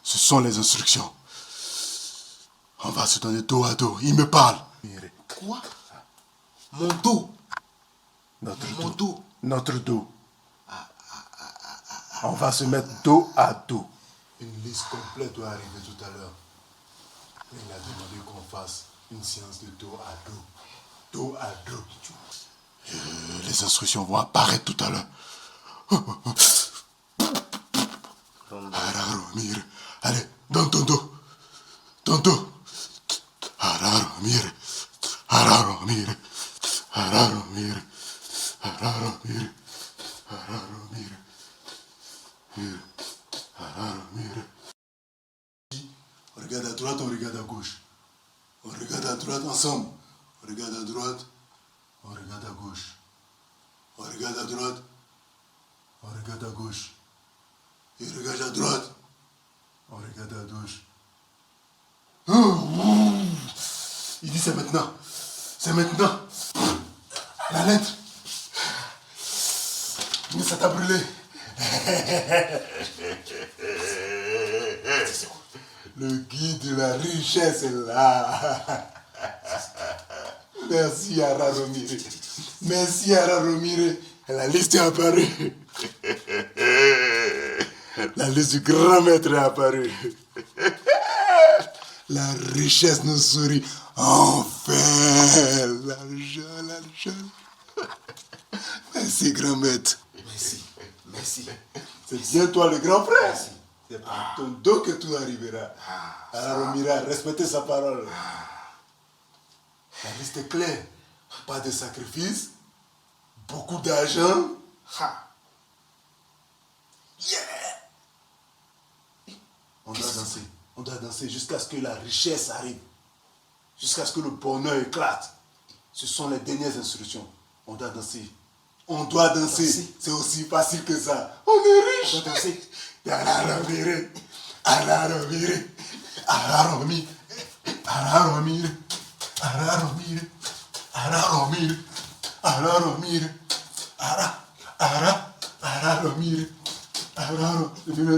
Ce sont les instructions. On va se donner dos à dos. Il me parle. Quoi? Mon dos. Mon dos. Notre dos. On va se mettre dos à dos. Une liste complète doit arriver tout à l'heure. Il a demandé qu'on fasse une séance de dos à dos. Dos à dos. Les instructions vont apparaître tout à l'heure. Allez, donne ton dos. Ton dos. On regarde à droite, on regarde à gauche. On regarde à droite ensemble. On regarde à droite. On regarde à gauche. On regarde à droite. On regarde à gauche. Et regarde à droite. On regarde à gauche. Il dit c'est maintenant. C'est maintenant. La lettre. Mais ça t'a brûlé. Le guide de la richesse est là. Merci Ara Romire. Merci Ara Romire. La liste est apparue. La liste du grand maître est apparue. La richesse nous sourit. Enfin, l'argent. Merci grand maître. Merci. C'est bien toi le grand frère. C'est par ton dos que tout arrivera. Ara Romire, respectez sa parole. La liste est claire. Pas de sacrifice. Beaucoup d'argent. On doit danser jusqu'à ce que la richesse arrive. Jusqu'à ce que le bonheur éclate. Ce sont les dernières instructions. On doit danser. C'est aussi facile que ça. On est riche. On doit danser. Ara Romire. Ara Romire. Ara Romire. Ara Romire. Ara Romire. Ara Romire. Ara Romire. Ara Romire. Ara Romire.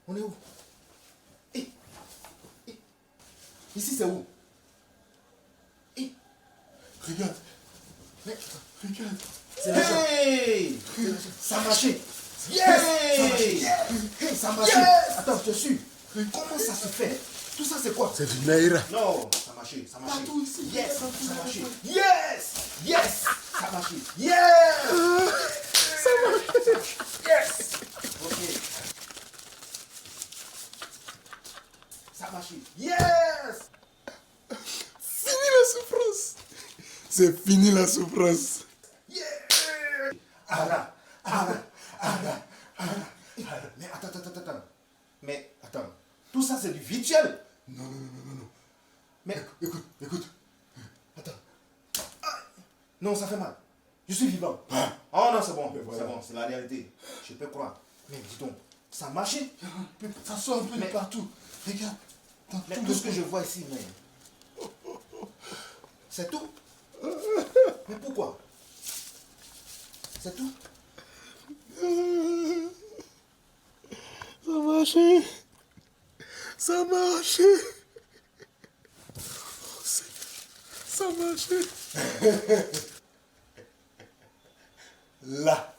On est où? Ici c'est où? Regarde. Mais, Regarde. hey! Ça a marché. Ça a marché. Attends, je te suis. Comment ça se fait? Tout ça c'est quoi? C'est du Naira. Non, ça a marché. Partout ici. Yes, ça a marché. Yes, ça a marché. Yes, ça a marché. Yes. Ok. Ça a marché. Yes. Fini la souffrance. C'est fini la souffrance. Yeah. Ara. Mais attends. Mais attends. Tout ça c'est du virtuel. Non. Mais Écoute. attends. Non, ça fait mal. Je suis vivant. Oh non, c'est bon. C'est bon, c'est la réalité. Je peux croire. Mais dis donc, ça a marché. Ça sort un peu de partout. Regarde. Mais tout ce que je vois ici, mais... C'est tout? Mais pourquoi? C'est tout? Ça a marché. Ça a marché. Ça a marché. Là.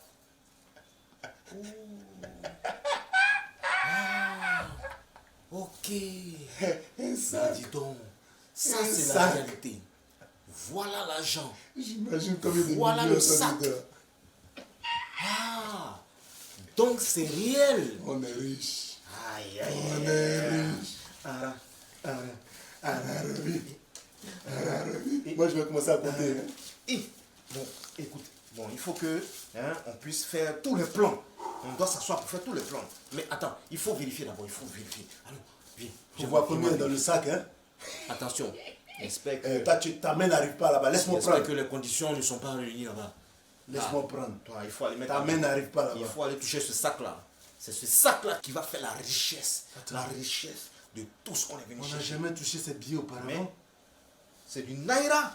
Ok. Ça, dis donc, ça c'est la réalité. Voilà l'argent. J'imagine combien de Voilà millions le ça sac. dedans. Ah, donc c'est réel. On est riche. Aïe, On est riche. Moi je vais commencer à compter. Bon, écoute, il faut que on puisse faire tous les plans. On doit s'asseoir pour faire tous les plans. Mais attends, il faut vérifier d'abord, Allons, viens. Je vois combien dans le sac, hein? Attention, j'espère que, Ta main n'arrive pas là-bas, laisse-moi prendre. que les conditions ne sont pas réunies là-bas. Laisse-moi prendre. Toi, il faut aller mettre. Ta main n'arrive pas là-bas. Il faut aller toucher ce sac-là. C'est ce sac-là qui va faire la richesse. La richesse de tout ce qu'on est venu On n'a chercher. jamais touché ces billets auparavant. Mais c'est du Naira.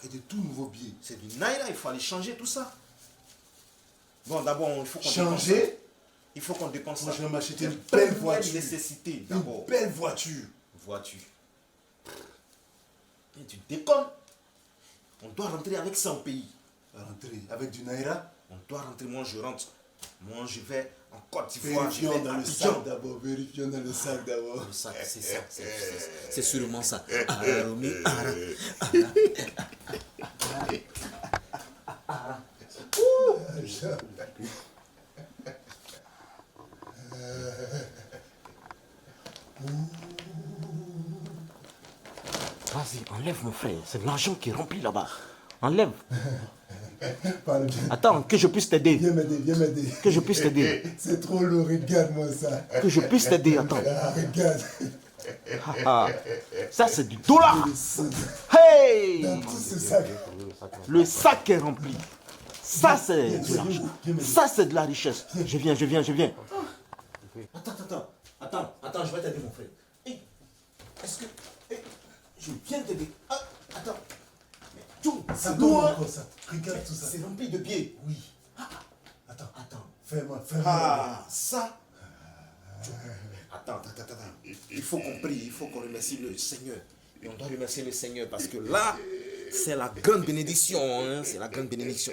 Et de tout nouveaux billets. C'est du Naira. Il faut aller changer tout ça. Bon, d'abord, il faut qu'on Changer. dépense. Il faut qu'on dépense Moi, ça. je vais m'acheter une première belle voiture. nécessité, Une d'abord. belle voiture. Voiture. Et tu déconnes. On doit rentrer avec ça au pays. Rentrer avec du Naira. On doit rentrer. Moi, je rentre. Moi, je vais en Côte d'Ivoire. Je Vérifions vais dans à le Abidjan. sac d'abord. Vérifions dans le sac d'abord. Le sac, c'est ça. C'est sûrement ça. Vas-y, enlève mon frère. C'est l'argent qui est rempli là-bas. Enlève. Parle bien. Attends, que je puisse t'aider. Viens m'aider, viens m'aider. Que je puisse t'aider. C'est trop lourd, regarde-moi ça. Que je puisse t'aider, attends. Ah, regarde. Ça, c'est du dollar. Hey! Dans tout ce sac. Le sac est rempli. Ça, c'est de l'argent. Ça, c'est de la richesse. Je viens. Attends, je vais t'aider, mon frère. Hey, est-ce que... hey, je viens t'aider. Ah, attends. C'est lourd, hein? encore ça. Regarde tout ça. C'est rempli de billets. Oui. Attends. Fais-moi. Ah, ça. Attends. Il faut qu'on prie, il faut qu'on remercie le Seigneur. Et on doit remercier le Seigneur parce que là, c'est la grande bénédiction. Hein? C'est la grande bénédiction.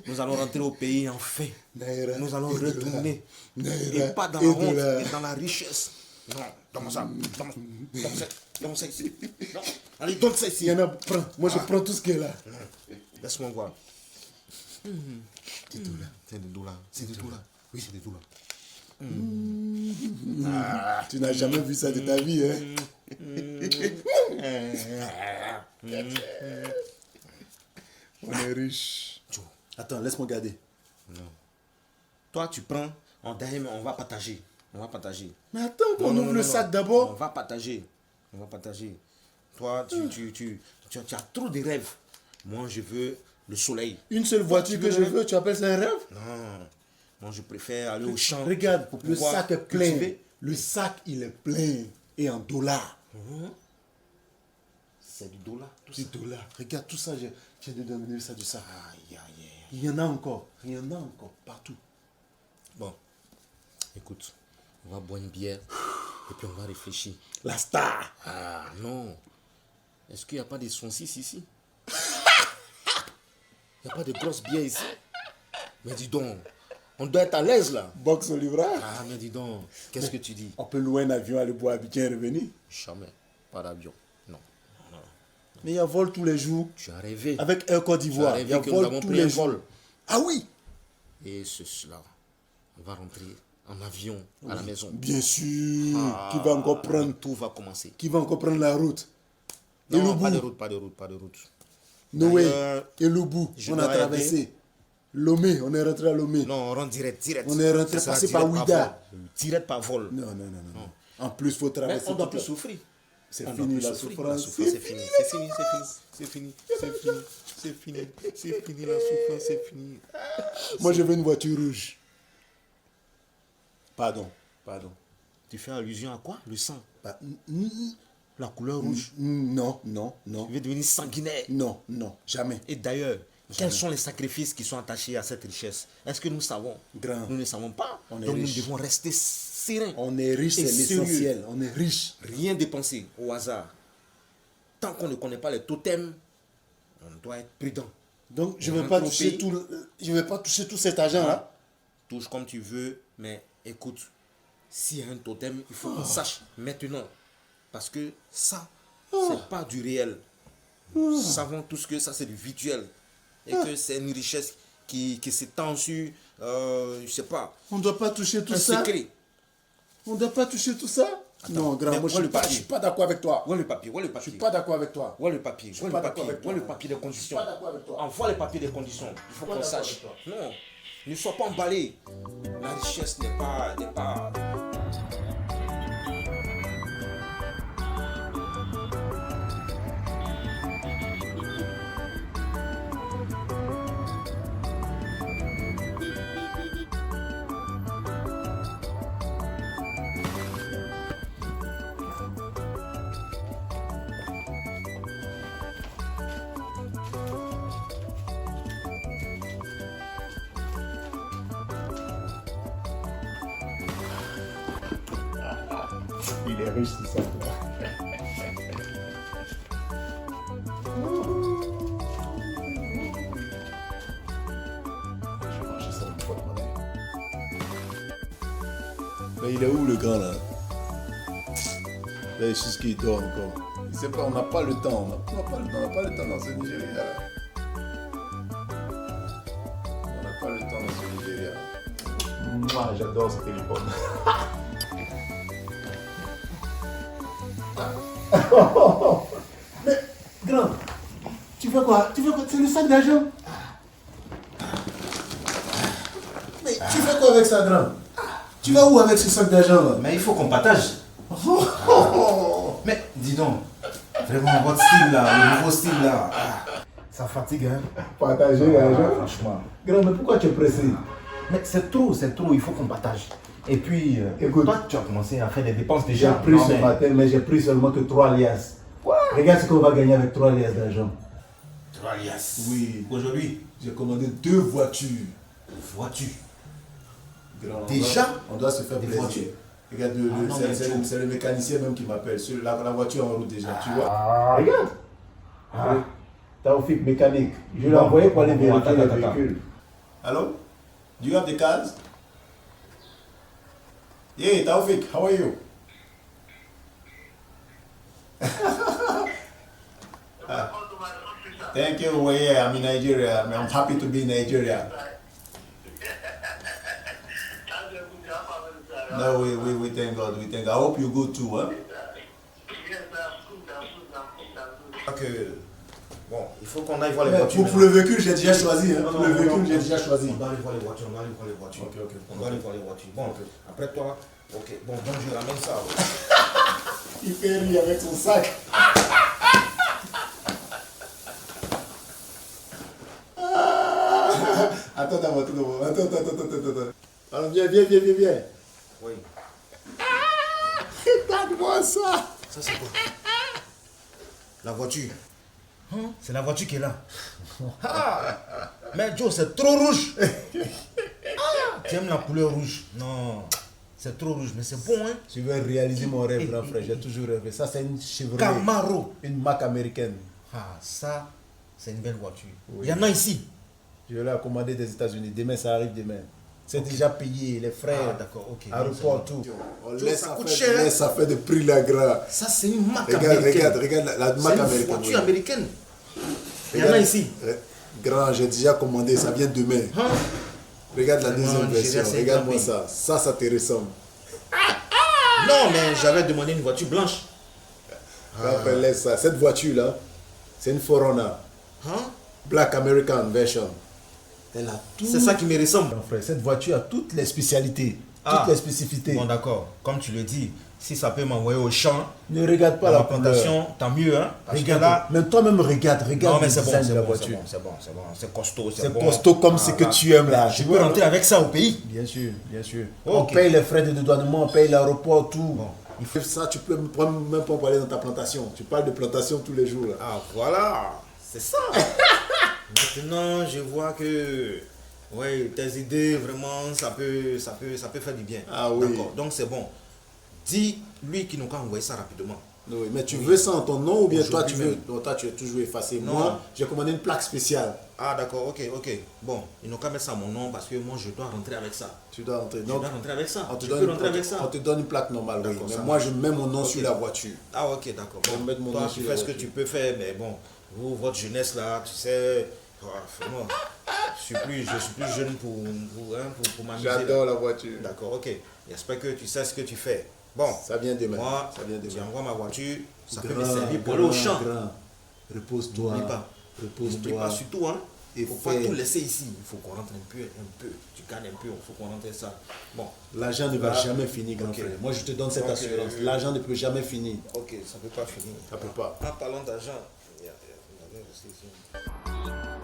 Nous allons rentrer au pays enfin. Naira, Nous allons retourner. Naira, Et pas dans et la de honte, la- mais dans la richesse. Non, donne-moi ça. Donne-moi ça ici. Non. Allez, donne ça ici. Il y en a, prends. Moi, je prends tout ce qui est là. Laisse-moi voir. C'est tout là. C'est du tout là. Oui, c'est du tout là. Tu n'as jamais vu ça de ta vie, hein? On est riche. Attends, laisse-moi garder. Non. Toi, tu prends, on va partager. Mais attends, on Non, ouvre non, le non, sac non. d'abord. On va partager. Toi, tu as trop de rêves. Moi, je veux le soleil. Une seule voiture que je veux, tu appelles ça un rêve? Non. Moi, je préfère aller au champ. Regarde, pour le pouvoir sac est plein. cultiver. Le sac, il est plein. Et en dollars. C'est du dollar. Tout Du ça. dollar. Regarde tout ça, j'ai donné ça du sac. Aïe. Il y en a encore. Partout. Bon, écoute, on va boire une bière et puis on va réfléchir. La star. Ah non. Est-ce qu'il n'y a pas des saucisses ici? Il n'y a pas de grosses bières ici? Mais dis donc, on doit être à l'aise là. Box au livrage. Ah mais dis donc, qu'est-ce que tu dis? On peut louer un avion, aller boire à Abidjan et revenir. Jamais, pas d'avion. Non. Mais il y a vol tous les jours. Tu as rêvé. Avec Air Côte Tu as d'Ivoire. Il y a rêvé que nous vol avons tous pris un les jours. vol. Ah oui. Et cela, on va rentrer en avion à la maison. Bien sûr. Qui va encore prendre Tout va commencer. Qui va encore prendre la route? Non, Elubu. pas de route. Noé. D'ailleurs, Elubu. je On a dois traversé. Lomé. On est rentré à Lomé. Non, on rentre direct. On est rentré Ça sera passer direct par Ouida. vol. Direct par vol. Non. En plus, il faut Mais traverser. on ne doit toute plus la- souffrir. C'est On fini doit plus la souffrir. souffrance. C'est fini. La souffrance, c'est fini. Moi, je veux une voiture rouge. Pardon. Tu fais allusion à quoi? Le sang. Bah, La couleur rouge. Non. Tu veux devenir sanguinaire. Non, jamais. Et d'ailleurs, quels sont les sacrifices qui sont attachés à cette richesse? Est-ce que nous savons? Grand. Nous ne savons pas. On est Donc riche. nous devons rester sereins. On est riche, Et c'est sérieux. l'essentiel. On est riche. Rien dépenser au hasard. Tant qu'on ne connaît pas les totems, on doit être prudent. Donc, je On ne vais rentre pas au toucher pays. je vais pas toucher tout cet argent-là. Touche comme tu veux, mais écoute, s'il y a un totem, il faut qu'on sache maintenant. Parce que ça, c'est pas du réel. Nous savons tous que ça, c'est du virtuel. Et que c'est une richesse qui s'étend sur, je sais pas, On ne doit pas toucher tout un ça. secret. On ne doit pas toucher tout ça. Non, grand, mais moi, je où est ne le papier? suis pas d'accord avec toi. Où est le papier? Je suis pas d'accord avec toi. Où est le papier? Où est pas le d'accord papier? avec toi. Où est le papier des conditions? pas d'accord avec toi. Envoie le papier des conditions. Il faut pas qu'on d'accord sache. avec toi. Non, ne sois pas emballé. La richesse n'est pas... Il est riche, tout ça. Mais il est où le grand là? Là, je suis ce qu'il dort encore. Il sait pas, on n'a pas le temps. On n'a pas le temps dans ce Nigeria là. On n'a pas le temps dans ce Nigeria. Moi, j'adore ce téléphone. Mais, grand, tu fais quoi? C'est le sac d'argent. Mais tu fais quoi avec ça, grand? Tu vas où avec ce sac d'argent là? Mais il faut qu'on partage. Mais dis donc, vraiment votre style là, le nouveau style là, ça fatigue hein. Partager l'argent. Franchement. Grand, mais pourquoi tu es pressé? Mais c'est trop, il faut qu'on partage. Et puis, écoute, toi tu as commencé à faire des dépenses J'ai déjà. pris ce matin, mais j'ai pris seulement que 3 liasses. Regarde ce qu'on va gagner avec 3 liasses d'argent. 3 liasses. Oui. Aujourd'hui, J'ai commandé 2 voitures. voiture. Grand, Déjà? on doit se faire Des plaisir. voitures. Regarde, non, mais c'est le mécanicien même qui m'appelle. La voiture en route déjà, tu vois. Regarde. Taoufik mécanique. Je l'ai envoyé pour aller vérifier le véhicule. Hello? Do you have the cars? Yeah, Taufik, how are you? Thank you. Well, yeah, I'm in Nigeria. I'm happy to be in Nigeria. No, we thank God. We thank God. I hope you go too, huh? Bon, il faut qu'on aille voir les voitures. Pour le véhicule, j'ai déjà choisi. Hein. Non, Pour le véhicule, j'ai déjà choisi. On doit aller voir les voitures, on doit aller voir les voitures. Ok. On doit aller voir les voitures. Bon, après toi, ok. Bon, donc je ramène ça. Ouais. Il fait rire avec son sac. Attends. Alors, viens. Oui. Regarde-moi ça. Ça c'est quoi? La voiture. C'est la voiture qui est là. Mais Joe, c'est trop rouge. Tu aimes la couleur rouge? Non. C'est trop rouge, mais c'est bon, hein? Je veux réaliser mon rêve, grand frère. J'ai toujours rêvé. Ça, c'est une Chevrolet. Camaro. Une marque américaine. Ah, ça, c'est une belle voiture. Oui. Il y en a ici. Je vais la commander des États-Unis. Demain, ça arrive demain. C'est déjà payé, les frais. Ah, d'accord, ok. Aéroport, tout. On Joe, laisse ça ça coûte faire, cher. laisse ça faire de prix là, grand. Ça, c'est une marque Regarde américaine. la marque C'est une américaine. voiture oui. américaine. Il y en a Regarde, ici. Grand, j'ai déjà commandé, ça vient demain. Hein? Regarde la Vraiment, deuxième Nigeria, version. c'est Regarde-moi un ça. Ça te ressemble. Non, mais j'avais demandé une voiture blanche. Après, laisse ça. Cette voiture-là, c'est une Forerunner. Hein? Black American version. Elle a tout. C'est ça qui me ressemble. Mon frère, cette voiture a toutes les spécialités, Ah. toutes les spécificités. Bon, d'accord. Comme tu le dis, si ça peut m'envoyer au champ, Ne regarde pas à la la plantation, tant mieux. Hein? Parce que Regarde, là, mais toi-même regarde non, le mais c'est bon, design c'est de la bon, voiture. c'est bon, c'est costaud. C'est bon. costaud comme ce que là, tu aimes là. Je Tu peux vois, rentrer avec ça au pays. Bien sûr. Ok. On paye les frais de dédouanement, on paye l'aéroport, tout. Bon. Il faut ça, tu peux même pas aller dans ta plantation. Tu parles de plantation tous les jours là. Ah, voilà. C'est ça. Maintenant, je vois que ouais, tes idées, vraiment, ça peut faire du bien. Ah oui. D'accord. Donc, c'est bon. Dis-lui qu'il nous a envoyé ça rapidement. Oui, mais tu veux ça en ton nom ou bien toi Aujourd'hui tu veux même. non, toi tu es toujours effacé. Non. Moi, j'ai commandé une plaque spéciale. Ah, d'accord, ok. Bon, ils n'ont qu'à mettre ça à mon nom parce que moi, je dois rentrer avec ça. Tu dois rentrer. Je Donc, dois rentrer avec ça. on te Je donne peux une- rentrer avec ça. on te donne une plaque normale, oui. D'accord, Mais ça moi, marche. je mets mon nom Ok. sur la voiture. Ah, ok, d'accord. Je vais mettre mon Toi, nom tu sur fais la ce que voiture. tu peux faire, mais bon, vous, votre jeunesse là, tu sais, vraiment, je suis plus jeune pour m'amuser. J'adore là. la voiture. D'accord, ok. J'espère que tu sais ce que tu fais. Bon, Ça vient demain. moi, Ça vient demain. j'envoie ma voiture, ça peut Grand, me servir pour aller au champ. grand. Repose-toi. N'oublie pas. N'oublie Repose-toi. pas surtout, hein. Il Et ne faut pas fais- tout laisser ici. Il faut qu'on rentre un peu. Tu gagnes un peu, il faut qu'on rentre ça. Bon, L'argent ne va Là. jamais finir, grand Ok. frère. Moi, je te donne cette Donc, assurance. L'argent ne peut jamais finir. ok, ça ne peut pas finir. Ça peut pas. En parlant d'argent, il y a aussi ici.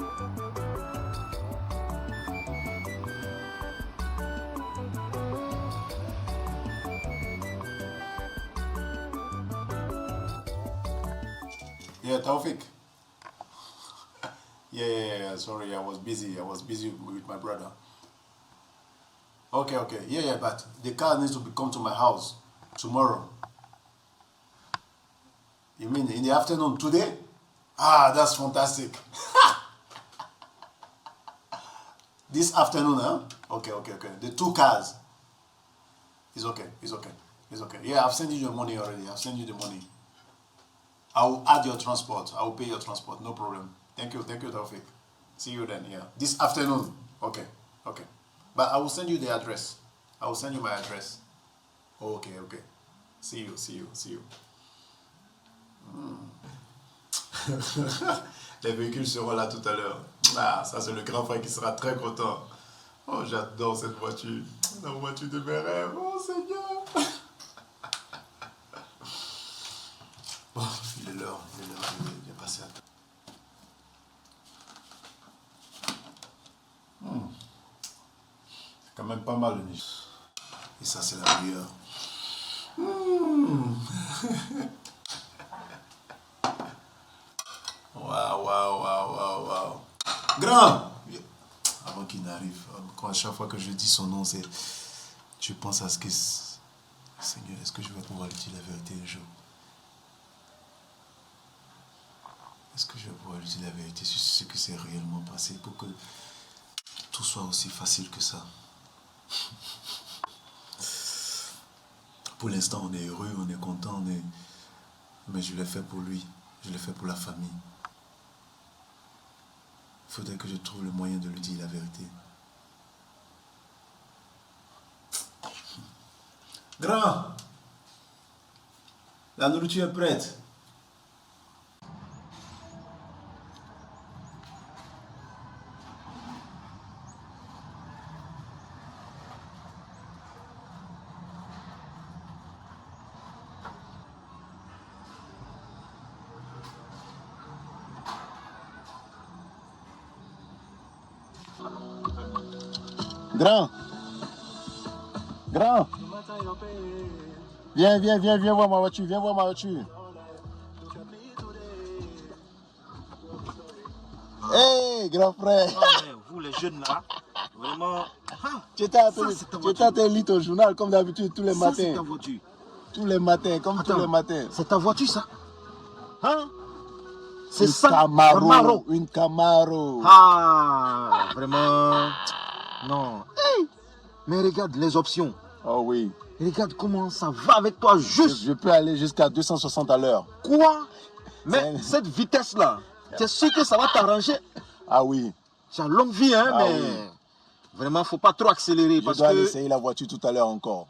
Yeah, Taufik. Yeah. Sorry, I was busy. I was busy with my brother. Okay. Yeah. But the car needs to come to my house tomorrow. You mean in the afternoon today? Ah, that's fantastic. This afternoon, huh? Okay. The 2 cars. It's okay. Yeah, I've sent you your money already. I've sent you the money. I will add your transport. I will pay your transport. No problem. Thank you, Taufik. See you then, yeah. This afternoon. Okay. But I will send you the address. I will send you my address. Okay. See you. Les véhicules seront là tout à l'heure. Ah, ça c'est le grand frère qui sera très content. Oh, j'adore cette voiture. La voiture de mes rêves. Oh, Seigneur. Bon, il est l'heure. Il est passé à temps. C'est quand même pas mal le nid. Et ça, c'est la meilleure. Waouh. Grand! Avant qu'il n'arrive, à chaque fois que je dis son nom, je pense à ce que... Seigneur, est-ce que je vais pouvoir lui dire la vérité un jour? Est-ce que je vais pouvoir lui dire la vérité sur ce qui s'est réellement passé pour que tout soit aussi facile que ça? Pour l'instant, on est heureux, on est content, mais je l'ai fait pour lui, je l'ai fait pour la famille. Il faudrait que je trouve le moyen de lui dire la vérité. Grand, la nourriture est prête. Grand. Viens voir ma voiture. Hey, grand frère. Vous les jeunes là, vraiment. Tu étais à lire ton journal comme d'habitude tous les matins. C'est ta voiture. Tous les matins, tous les matins. C'est ta voiture ça? Hein? C'est ça, Camaro. Une Camaro. Ah, vraiment. Non. Hey, mais regarde les options. Oh oui. Regarde comment ça va avec toi juste. Je peux aller jusqu'à 260 à l'heure. Quoi? Mais cette vitesse-là, tu es sûr que ça va t'arranger? Ah oui. C'est une longue vie, hein, mais oui. Vraiment, il ne faut pas trop accélérer. Je dois aller essayer la voiture tout à l'heure encore.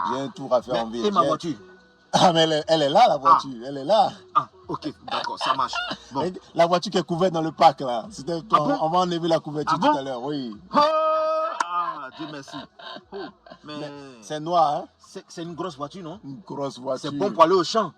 J'ai un tour à faire en ville. Et ma voiture? Ah, mais elle est là, la voiture. Elle est là. Ah, ok, d'accord, ça marche. Bon. La voiture qui est couverte dans le parc, là. Ah bon? On va enlever la couverture tout à l'heure, oui. Ah, Dieu merci. Oh, mais c'est noir, hein? C'est une grosse voiture, non? Une grosse voiture. C'est bon pour aller au champ.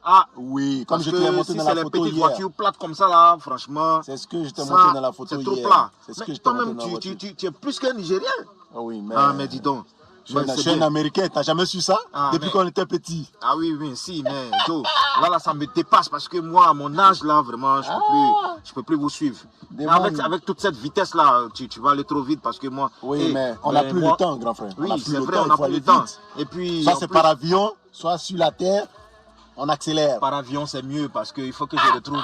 Ah, oui, comme je te l'ai montré dans la photo hier. Si c'est les petites voitures plates comme ça, là, franchement. C'est ce que je t'ai montré dans la photo hier. C'est trop plat. C'est ce que je t'ai toi-même, montré dans la voiture. tu es plus qu'un Nigérien. Ah oui, mais... Ah, mais dis donc. Je suis un Américain, t'as jamais su ça? Depuis qu'on était petit. Ah oui, si, mais Joe, là, ça me dépasse parce que moi, à mon âge, là, vraiment, je peux plus vous suivre. Avec toute cette vitesse-là, tu vas aller trop vite parce que moi... Oui, mais on n'a plus le temps, grand frère. Oui, c'est vrai, on n'a plus le temps. Et puis, soit c'est par avion, soit sur la terre, on accélère. Par avion, c'est mieux parce qu'il faut que je retrouve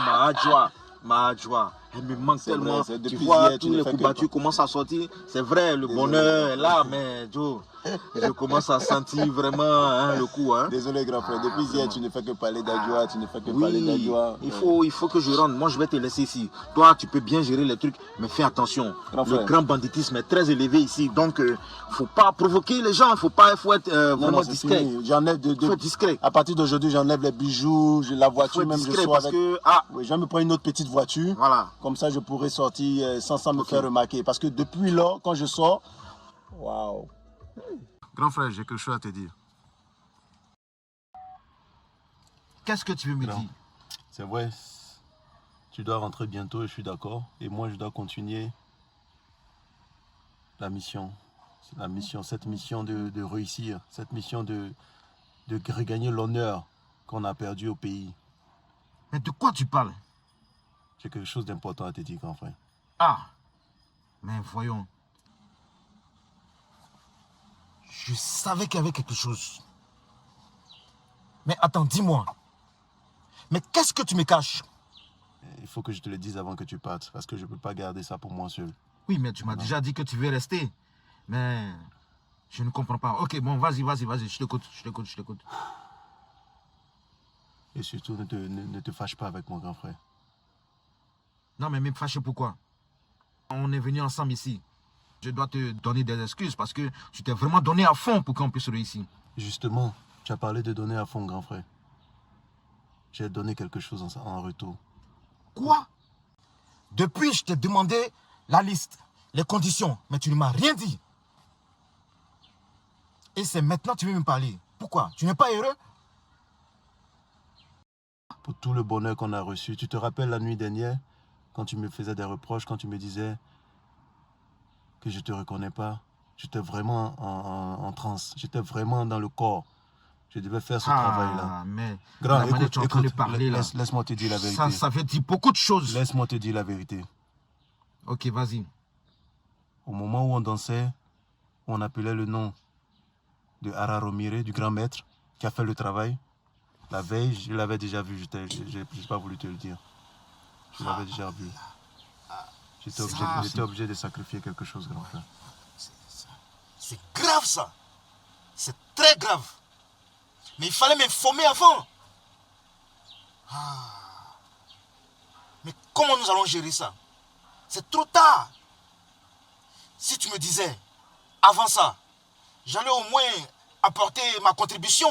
ma joie. Elle me manque tellement. Vrai, tu vois, tous les coups battus commencent à sortir. C'est vrai, le bonheur est là, mais Joe, je commence à sentir vraiment le coup. Hein. Désolé, grand frère. Depuis hier, tu ne fais que parler d'Adjoa. Tu ne fais que parler d'Adjoa. Il faut que je rentre. Moi, je vais te laisser ici. Toi, tu peux bien gérer les trucs, mais fais attention. Le grand banditisme est très élevé ici. Donc, il ne faut pas provoquer les gens. Il faut être vraiment discret. J'enlève faut être discret. À partir d'aujourd'hui, j'enlève les bijoux, la voiture, même je sors avec... Oui, je vais me prendre une autre petite voiture. Voilà. Comme ça, je pourrais sortir sans me faire remarquer. Parce que depuis là, quand je sors, waouh. Grand frère, j'ai quelque chose à te dire. Qu'est-ce que tu veux me dire? C'est vrai, tu dois rentrer bientôt et je suis d'accord. Et moi, je dois continuer la mission. Cette mission de réussir, cette mission de regagner l'honneur qu'on a perdu au pays. Mais de quoi tu parles? J'ai quelque chose d'important à te dire, grand frère. Ah, mais voyons. Je savais qu'il y avait quelque chose. Mais attends, dis-moi. Mais qu'est-ce que tu me caches? Il faut que je te le dise avant que tu partes, parce que je ne peux pas garder ça pour moi seul. Oui, mais tu m'as déjà dit que tu veux rester. Mais je ne comprends pas. Ok, bon, vas-y, je t'écoute. Et surtout, ne te fâche pas avec mon grand frère. Non, mais me fâcher pourquoi? On est venu ensemble ici. Je dois te donner des excuses parce que tu t'es vraiment donné à fond pour qu'on puisse réussir. Justement, tu as parlé de donner à fond, grand frère. J'ai donné quelque chose en retour. Quoi? Depuis, je t'ai demandé la liste, les conditions, mais tu ne m'as rien dit. Et c'est maintenant que tu veux me parler. Pourquoi? Tu n'es pas heureux? Pour tout le bonheur qu'on a reçu. Tu te rappelles la nuit dernière, quand tu me faisais des reproches, quand tu me disais que je ne te reconnais pas? J'étais vraiment en transe. J'étais vraiment dans le corps. Je devais faire ce travail-là. Mais grand, la manière dont tu es en train de parler là, laisse-moi te dire la vérité. Ça veut dire beaucoup de choses. Laisse-moi te dire la vérité. Ok, vas-y. Au moment où on dansait, on appelait le nom de Araromire, du grand maître, qui a fait le travail. La veille, je l'avais déjà vu, je n'ai pas voulu te le dire. Je l'avais déjà vu. J'étais obligé de sacrifier quelque chose, grand frère. C'est grave ça. C'est très grave. Mais il fallait m'informer avant. Mais comment nous allons gérer ça? C'est trop tard. Si tu me disais, avant ça, j'allais au moins apporter ma contribution.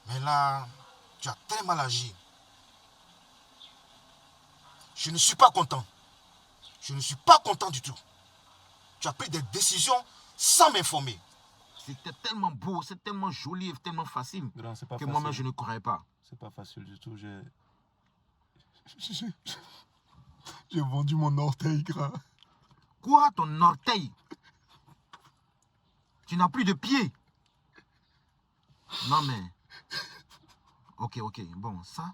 Mais là, tu as très mal agi. Je ne suis pas content. Je ne suis pas content du tout. Tu as pris des décisions sans m'informer. C'était tellement beau, c'est tellement joli et tellement facile que moi-même je ne croyais pas. C'est pas facile du tout. J'ai vendu mon orteil, grand. Quoi, ton orteil? Tu n'as plus de pied. Non mais... Ok, bon, ça...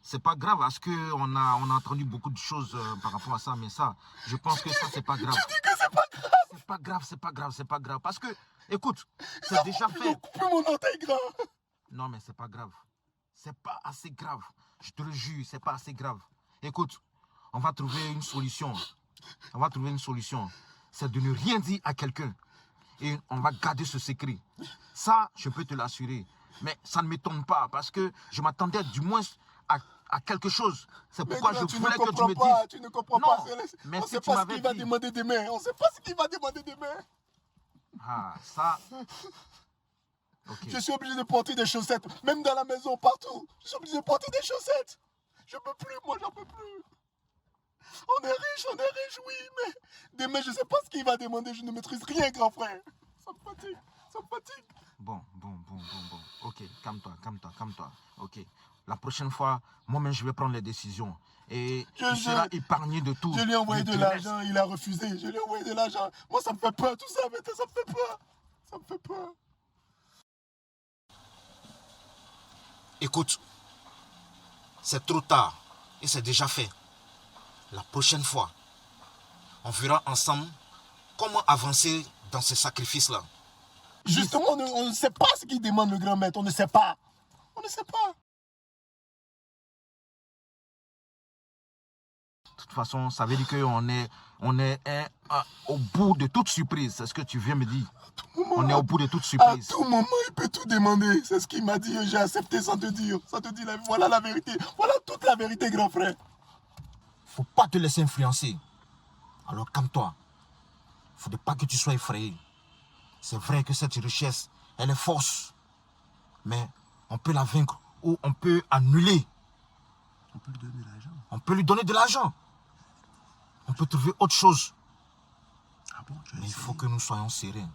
C'est pas grave, parce qu'on a entendu beaucoup de choses par rapport à ça, mais ça, je pense que ça, c'est pas grave. Tu dis que c'est pas grave? C'est pas grave. Parce que, écoute, c'est déjà fait. Coupe mon orteil, grand. Non, mais c'est pas grave. C'est pas assez grave. Je te le jure, c'est pas assez grave. Écoute, on va trouver une solution. C'est de ne rien dire à quelqu'un. Et on va garder ce secret. Ça, je peux te l'assurer. Mais ça ne m'étonne pas, parce que je m'attendais du moins à quelque chose. C'est pourquoi je voulais que tu me dises. Tu ne comprends pas. Mais on ne si sait tu pas ce m'avais qu'il va dit... demander demain. On ne sait pas ce qu'il va demander demain. Ça... Okay. Je suis obligé de porter des chaussettes. Même dans la maison, partout. Je suis obligé de porter des chaussettes. Je peux plus, moi, j'en peux plus. On est riche, oui. Mais demain, je ne sais pas ce qu'il va demander. Je ne maîtrise rien, grand frère. Ça me fatigue. Bon. Ok, calme-toi. Ok. La prochaine fois, moi-même, je vais prendre les décisions. Et tu seras épargné de tout. Je lui ai envoyé de l'argent, il a refusé. Moi, ça me fait peur, tout ça. Ça me fait peur. Écoute, c'est trop tard. Et c'est déjà fait. La prochaine fois, on verra ensemble comment avancer dans ce sacrifice-là. Justement, on ne sait pas ce qu'il demande le grand maître. On ne sait pas. De toute façon, ça veut dire qu'on est au bout de toute surprise. C'est ce que tu viens me dire. On est au bout de toute surprise. À tout moment, il peut tout demander. C'est ce qu'il m'a dit et j'ai accepté sans te dire. Voilà la vérité. Voilà toute la vérité, grand frère. Faut pas te laisser influencer. Alors calme-toi. Faudrait pas que tu sois effrayé. C'est vrai que cette richesse, elle est fausse. Mais on peut la vaincre ou on peut annuler. On peut lui donner de l'argent. On peut lui donner de l'argent. On peut trouver autre chose. Mais il faut que nous soyons sereins.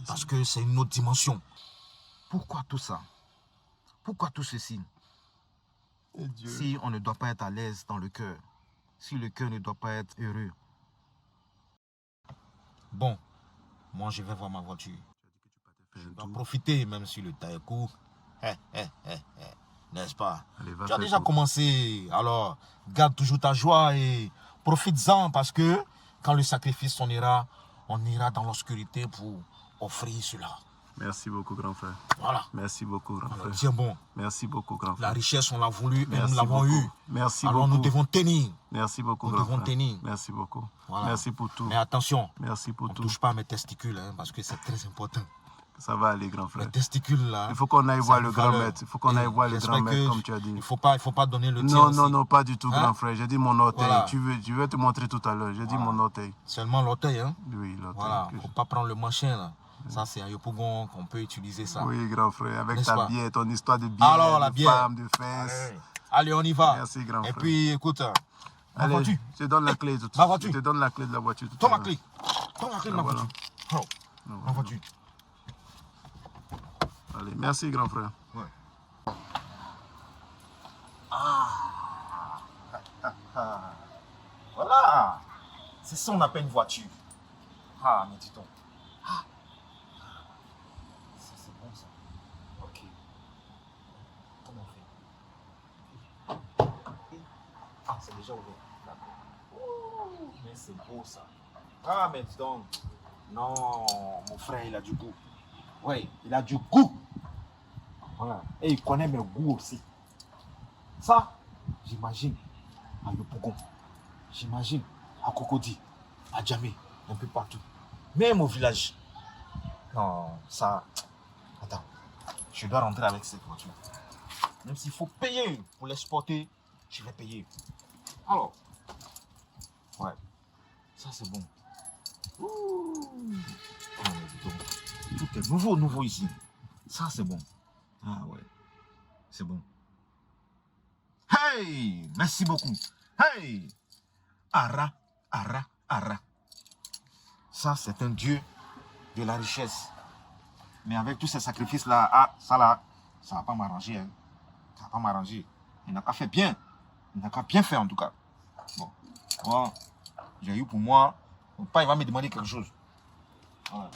Parce que c'est une autre dimension. Pourquoi tout ça? Pourquoi tout ceci? Si on ne doit pas être à l'aise dans le cœur, si le cœur ne doit pas être heureux. Bon, moi je vais voir ma voiture. Je dois profiter même sur le taille court. N'est-ce pas? Tu as déjà commencé, alors garde toujours ta joie et profite-en parce que quand le sacrifice on ira dans l'obscurité pour offrir cela. Merci beaucoup, grand frère. Voilà. Merci beaucoup, grand frère. Tiens bon. Merci beaucoup, grand frère. La richesse, on l'a voulu et Merci nous l'avons beaucoup. eue. Merci Alors beaucoup. nous devons tenir. Merci beaucoup, Nous grand devons frère. tenir. Merci beaucoup. Voilà. Merci pour tout. Mais attention, Merci pour on ne tout. touche pas à mes testicules hein, parce que c'est très important. Ça va aller, grand frère. Les testicules là. Il faut qu'on aille ça voir a le une grand valeur. maître. Il faut qu'on aille voir le j'espère grand maître, que comme tu as dit. Il faut pas donner le tien Non, aussi. non, non, pas du tout, Hein? grand frère. J'ai dit mon orteil. Voilà. Je vais te montrer tout à l'heure. J'ai dit mon orteil. Seulement l'orteil, hein. Oui, l'orteil. Voilà, faut pas prendre le manchin là. Ça c'est un Yopougon qu'on peut utiliser ça. Oui, grand frère, avec N'est-ce ta pas? bière, ton histoire de bière, Alors, la de bière. femme, de fesses. Allez, on y va. Merci, grand Et frère. puis écoute, ma Allez, voiture. je te donne la clé. Ma voiture. Je te donne la clé de la voiture. tout à Donne ma l'heure. clé. Donne la clé de ma Voilà. voiture. Oh, ma voiture. Allez, merci, grand frère. Voilà. C'est ça on appelle une voiture. Ah, mais dis-donc. Ah. Ça c'est bon ça. Ok. Comment on fait? Ah, c'est déjà ouvert. D'accord. Ouh, mais c'est beau ça. Ah, mais dis donc. Non, mon frère, il a du goût. Oui, il a du goût. Voilà. Et il connaît mes goûts aussi. Ça, j'imagine à Yopougon. J'imagine à Cocody, à Djamé, un peu partout. Même au village. Non, ça... Attends, je dois rentrer avec cette voiture. Même s'il faut payer pour l'exporter, je vais payer. Alors, ouais, ça c'est bon. Ouh. Ah, dis donc, tout est nouveau ici. Ça c'est bon. Ah ouais, c'est bon. Hey, merci beaucoup. Hey, Ara, Ara, Ara. Ça, c'est un dieu de la richesse. Mais avec tous ces sacrifices-là, ah, ça là, ça va pas m'arranger. Hein. Ça va pas m'arranger. Il n'a qu'à faire bien. Il n'a qu'à bien faire en tout cas. Bon, moi, j'ai eu pour moi. Mon père, il va me demander quelque chose. Voilà.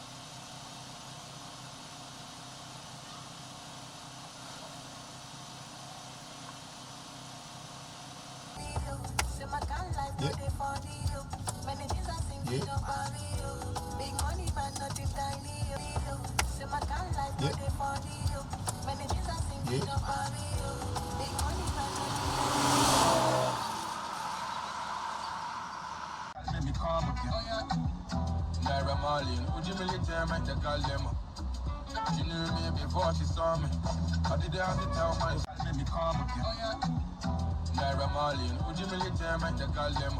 Naira Marley, would you really tell me to call them? She knew me before she saw me. I did have to tell my let me calm again. Naira Marley, would you really tell me to call them?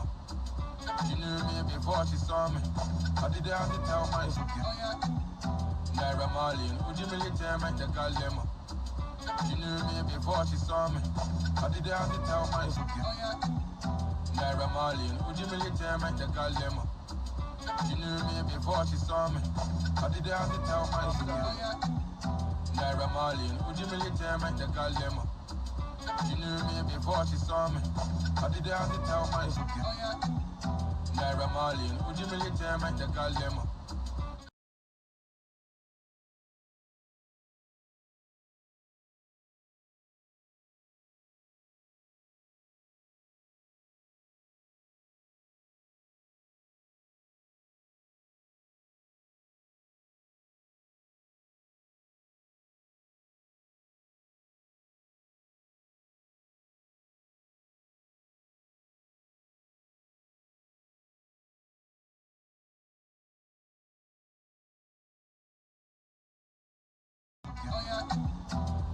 She knew me before she saw me. I did have to tell my Naira Marley, would you really tell me to call them? She knew me before she saw me. I did have to tell my Naira Marley, would you really tell me to call them? She knew me before she saw me. I did have to tell my Naira Marley, would you really tell me to call them? She knew me before she saw me. I did have to tell my Naira Marley, would you really tell me to call them?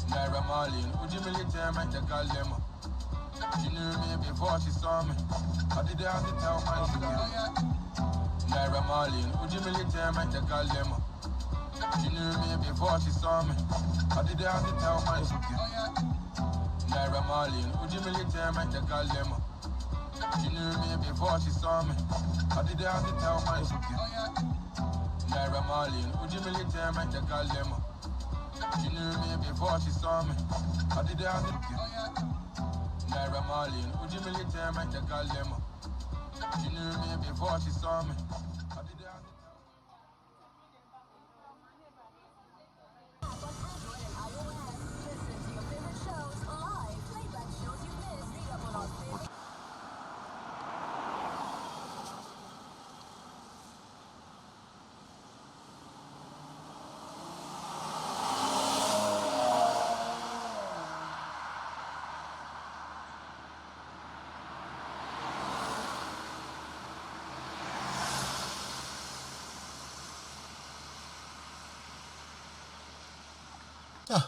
Naira Marley, would you really tell me to call them? She knew me before she saw me. I did have to tell my Naira Marley, would you really tell me to call them? She knew me before she saw me. I did have to tell my Naira Marley, would you really tell me to call them? She knew me before she saw me. I did have to tell my Naira Marley, would you really tell me to call them? She knew me before she saw me. I did have to Naira Marley, would you really tell me to call them? She knew me before she saw me. I did have to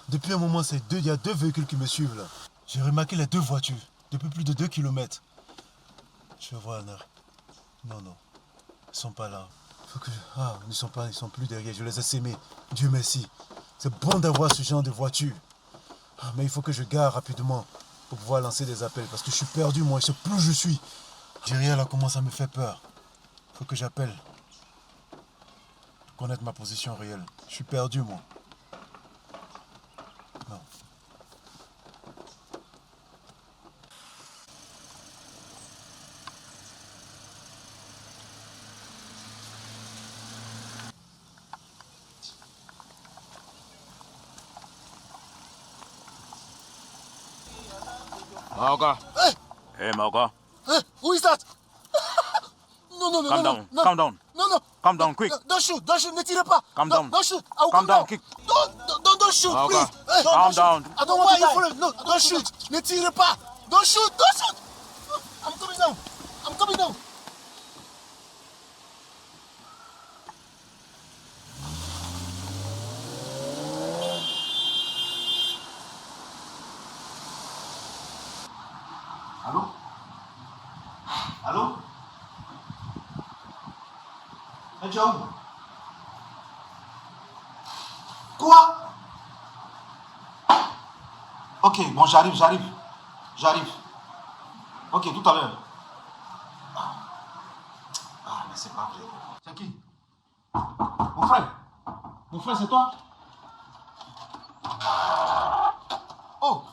Depuis un moment, il y a 2 véhicules qui me suivent là. J'ai remarqué les 2 voitures depuis plus de 2 kilomètres. Je vais voir là. Non. Ils sont pas là. Ils sont plus derrière. Je les ai sémés. Dieu merci. C'est bon d'avoir ce genre de voiture. Mais il faut que je gare rapidement pour pouvoir lancer des appels. Parce que je suis perdu, moi. Je sais plus où je suis. Derrière là commence à me faire peur. Il faut que j'appelle. Pour connaître ma position réelle. Je suis perdu, moi. Non. Maoka. Hey, Maoka. Who is that? No. Calm down. Calm down. No. Calm down, quick. Don't shoot. Ne tirez pas. Calm down. Don't shoot. Calm down, quick. Don't shoot, Maoka. please. Calm down. I don't want to follow. No, don't shoot. Ne tirez pas. Don't shoot. I'm coming down. Allô? Mais tu es où? Quoi? Ok, bon, j'arrive. Ok, tout à l'heure. Mais c'est pas vrai. C'est qui? Mon frère, c'est toi? Oh!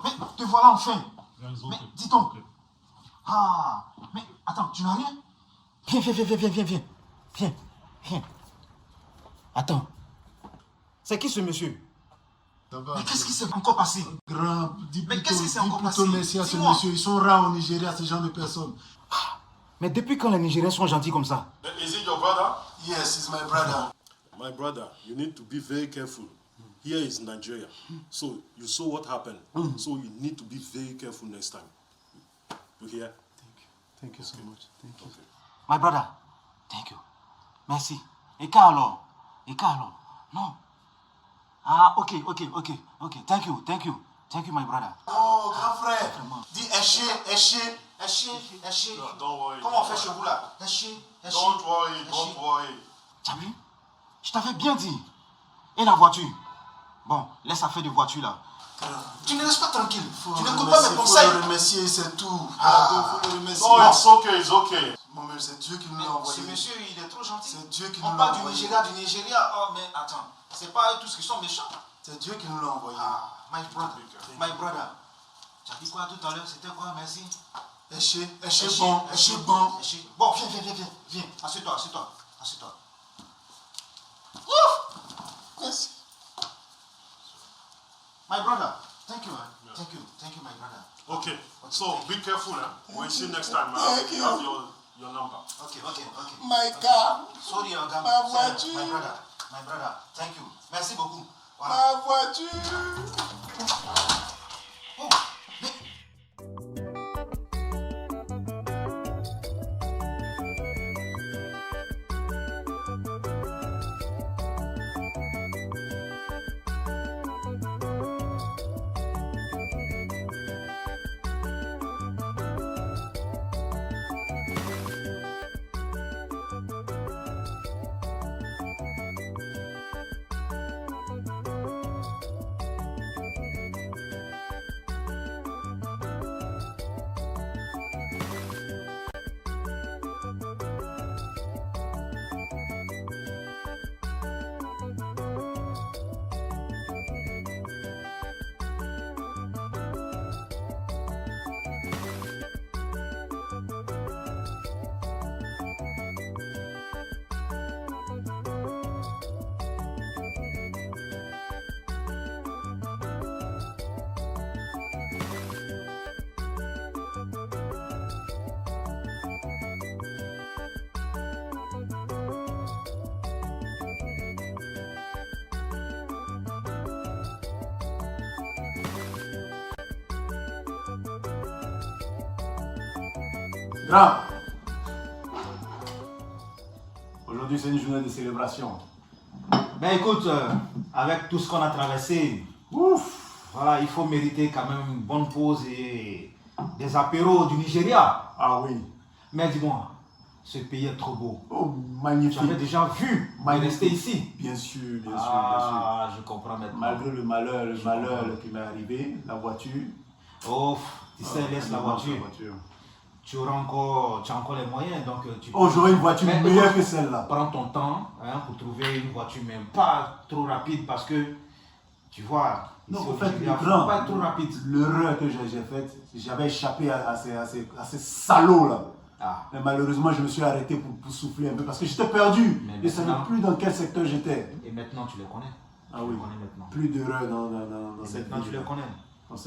Mais te voilà enfin! Mais dis donc! Mais attends, tu n'as rien? Viens. Attends. C'est qui ce monsieur? Mais qu'est-ce qui s'est encore passé? Mais qu'est-ce qui s'est encore passé? Merci à ce monsieur. Ils sont rares au Nigeria, ce genre de personnes. Mais depuis quand les Nigériens sont gentils comme ça? Is it your brother? Yes, it's my brother. My brother, you need to be very careful. Here is Nigeria. So you saw what happened. So you need to be very careful next time. You hear? Thank you so much. Thank you. My brother, thank you. Merci. Et quand alors? Non. Ok. Thank you, my brother. Oh, grand frère. Dis éché. Don't worry. Comment on fait chez vous là? Éché. Don't worry. T'as vu? Je t'avais bien dit. Et la voiture? Bon, laisse affaire de voiture là. Tu ne restes pas tranquille. Tu n'écoutes pas mes conseils. Il faut le remercier, c'est tout. Faut le remercier. Oh, it's okay. Bon, mais c'est Dieu qui nous l'a envoyé. Ce monsieur, il est trop gentil. C'est Dieu qui nous On l'a parle envoyé. du Nigeria. Oh, mais attends. C'est pas eux tous qui sont méchants. C'est Dieu qui nous l'a envoyé. My brother. Tu as dit quoi tout à l'heure? C'était quoi? Merci. Éché bon. Bon, viens. Assieds-toi. Merci. My brother, thank you, my brother. Okay. So be careful, We'll see you next time. Thank You you. have your number. Okay. My car. Sorry, Ogam. Ma voiture. My brother, thank you. Merci beaucoup. Voilà. Ma voiture. Oh, mais... Grand. Aujourd'hui, c'est une journée de célébration. Ben écoute, avec tout ce qu'on a traversé, ouf, voilà, il faut mériter quand même une bonne pause et des apéros du Nigeria. Ah oui. Mais dis-moi, ce pays est trop beau. Oh, magnifique. Tu avais déjà vu rester ici? Bien sûr, bien sûr, Ah, je comprends maintenant. Malgré le malheur qui m'est arrivé, la voiture. Oh, tu sais, laisse la voiture. Tu as encore les moyens, donc tu... Oh, j'aurai une voiture mais meilleure écoute, que celle-là. Prends ton temps pour trouver une voiture, mais pas trop rapide, parce que, tu vois, Non, ici en au fait, Nigeria, le grand, pas être trop rapide. l'erreur que j'ai faite, j'avais échappé à ces salauds-là. Ah. Mais malheureusement, je me suis arrêté pour souffler un peu, parce que j'étais perdu. Je ne savais plus dans quel secteur j'étais. Et maintenant, tu les connais. Ah oui, maintenant. Plus d'erreur dans cette maintenant, vie. tu les connais.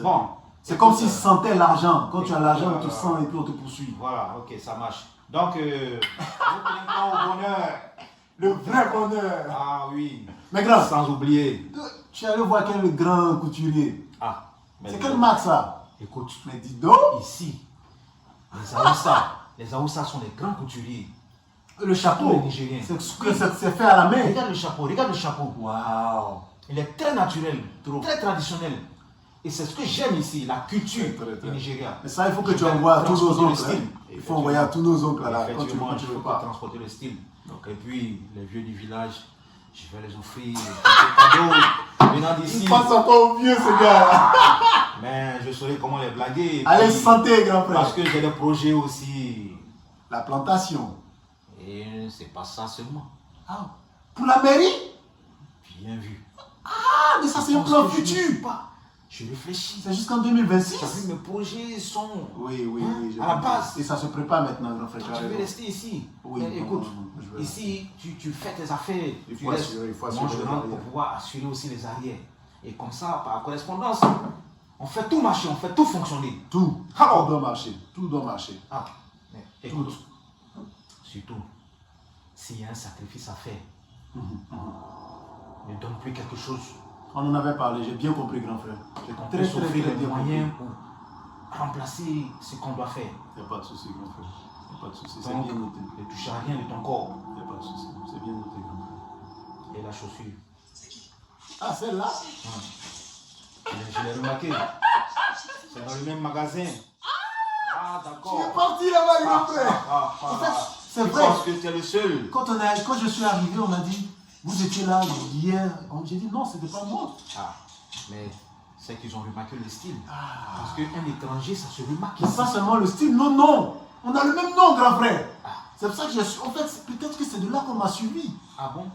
Bon. C'est comme s'ils sentaient l'argent. Quand tu as l'argent, on te sent et puis on te poursuit. Voilà, ok, ça marche. Donc, vous prenez au bonheur. Le vrai bonheur. Ah oui. Mais grand, sans oublier. Tu es allé voir quel grand couturier. Ah. C'est quelle marque ça? Écoute. Mais dis donc. Ici, les Aoussa sont les grands couturiers. Le chapeau. Les Nigériens. C'est fait à la main. Regarde le chapeau. Waouh. Il est très naturel, très traditionnel. Et c'est ce que j'aime ici, la culture du Nigeria. Mais ça, il faut que tu envoies à tous nos oncles. Il faut envoyer à tous nos oncles là, quand tu veux pas. Transporter le style. Donc, et puis, les vieux du village, je vais les offrir des cadeaux venant d'ici. Il passe encore au vieux, ce gars. Mais je saurais comment les blaguer. Allez, santé, grand frère. Parce que j'ai des projets aussi. La plantation. Et c'est pas ça seulement. Ah, pour la mairie? Bien vu. Ah, mais ça, c'est un plan futur. Je réfléchis. C'est jusqu'en 2026. Tu as vu, mes projets sont. Oui, à la base. Et ça se prépare maintenant, grand frère. Tu veux rester ici. Oui. Mais écoute, ici, tu fais tes affaires. Il faut assurer. Moi, je rentre pour pouvoir assurer aussi les arrières. Et comme ça, par correspondance, on fait tout marcher, on fait tout fonctionner. Tout. Tout doit marcher. Tout doit marcher. Ah, mais écoute, surtout, s'il y a un sacrifice à faire, ne donne plus quelque chose. On en avait parlé, j'ai bien compris, grand frère. J'ai très bien moyens pour remplacer ce qu'on doit faire. Il n'y a pas de souci, grand frère. Il n'y a pas de souci, c'est Donc, bien noté. ne touche à rien de ton corps. Il n'y a pas de souci, c'est bien noté, grand frère. Et la chaussure. Ah, celle-là? Je l'ai remarqué. C'est dans le même magasin. Ah, d'accord. Tu es parti là-bas, grand frère. En fait, c'est vrai. Parce que tu es le seul. Quand je suis arrivé, on m'a dit, vous étiez là hier. J'ai dit, non, c'était pas moi. Ah, mais c'est qu'ils ont remarqué le style. Parce qu'un étranger, ça se remarque. Mais pas seulement le style, non. On a le même nom, grand frère. C'est pour ça que je suis. En fait, peut-être que c'est de là qu'on m'a suivi. Ah bon?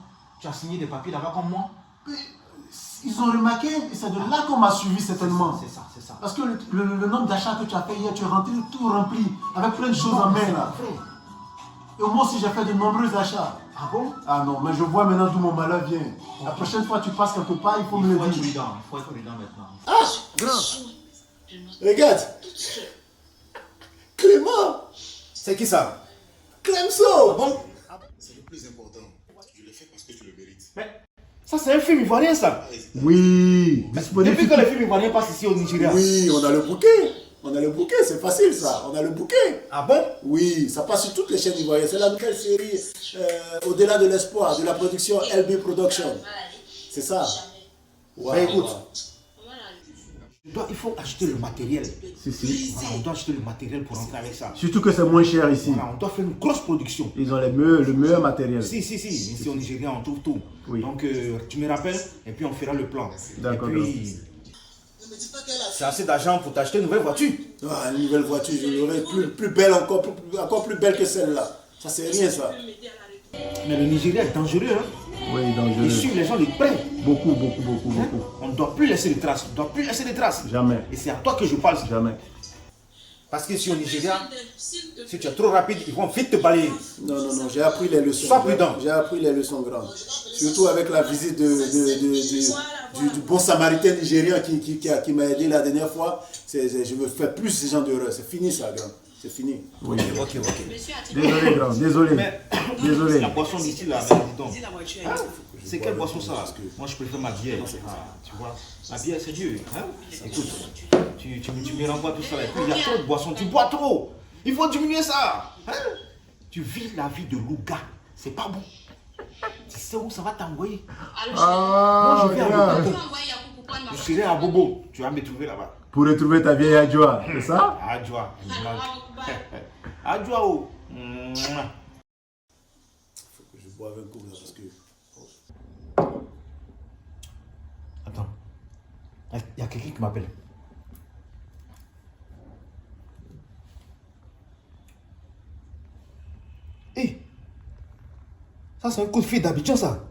Tu as signé des papiers là-bas comme moi? Mais, ils ont remarqué et c'est de là qu'on m'a suivi certainement. C'est ça. Parce que le nombre d'achats que tu as fait hier, tu es rentré tout rempli, avec plein de choses en main là. Et moi aussi j'ai fait de nombreux achats. Ah bon? Ah non, mais je vois maintenant d'où mon malheur vient. Okay. La prochaine fois que tu passes quelque part, il faut me le dire. Il faut être prudent maintenant. Ah, grand. Regarde. Clément. C'est qui ça? Clemso. Ah bon? C'est le plus important. Je le fais parce que tu le mérites. Mais ça c'est un film ivoirien ça. Oui. Depuis que le film ivoirien passe ici au Nigeria. Oui, on a le bouquet. On a le bouquet, c'est facile ça. On a le bouquet. Ah bon? Oui, ça passe sur toutes les chaînes ivoiriennes. C'est la nouvelle série Au-delà de l'espoir de la production LB Production. C'est ça. Ouais, bah, écoute. Il faut acheter le matériel. Si. Voilà, on doit acheter le matériel pour rentrer avec ça. Surtout que c'est moins cher ici. Voilà, on doit faire une grosse production. Ils ont le meilleur matériel. Si. Ici au Nigeria, on trouve tout. Oui. Donc, tu me rappelles et puis on fera le plan. D'accord. Et puis, c'est assez d'argent pour t'acheter une nouvelle voiture. Ah, une nouvelle voiture, je l'aurai plus belle encore plus belle que celle-là. Ça, c'est rien ça. Mais le Nigeria est dangereux, hein? Oui, dangereux. Ils suivent les gens de près. Beaucoup. On ne doit plus laisser de traces. Jamais. Et c'est à toi que je parle. Jamais. Parce que si au Nigeria, si tu es trop rapide, ils vont vite te balayer. Non, j'ai appris les leçons. Sois prudent. J'ai appris les leçons grandes. Surtout avec la visite du bon samaritain nigérien qui m'a aidé la dernière fois. Je ne fais plus ce genre d'erreur. C'est fini ça, grand. C'est fini. Oui. Ok. Désolé, grand. Désolé. Désolé. La boisson d'ici là, dis donc. C'est quelle boisson ça? Moi je préfère ma bière. Tu vois, la bière c'est Dieu. Hein? Écoute, tu me renvoies tout ça là. Et puis il y a trop de boissons, tu bois trop. Il faut diminuer ça. Hein? Tu vis la vie de Louga. C'est pas bon. Tu sais où ça va t'envoyer? Ah, moi, je vais à Bobo. Je serai à Bobo. Tu vas me trouver là-bas. Pour retrouver ta vieille Adjoa, c'est ça? Adjoa. Adjoa, oh. Faut que je boive un coup là parce que. Attends. Il y a quelqu'un qui m'appelle. Hé! Ça, c'est un coup de fil d'Abidjan, ça.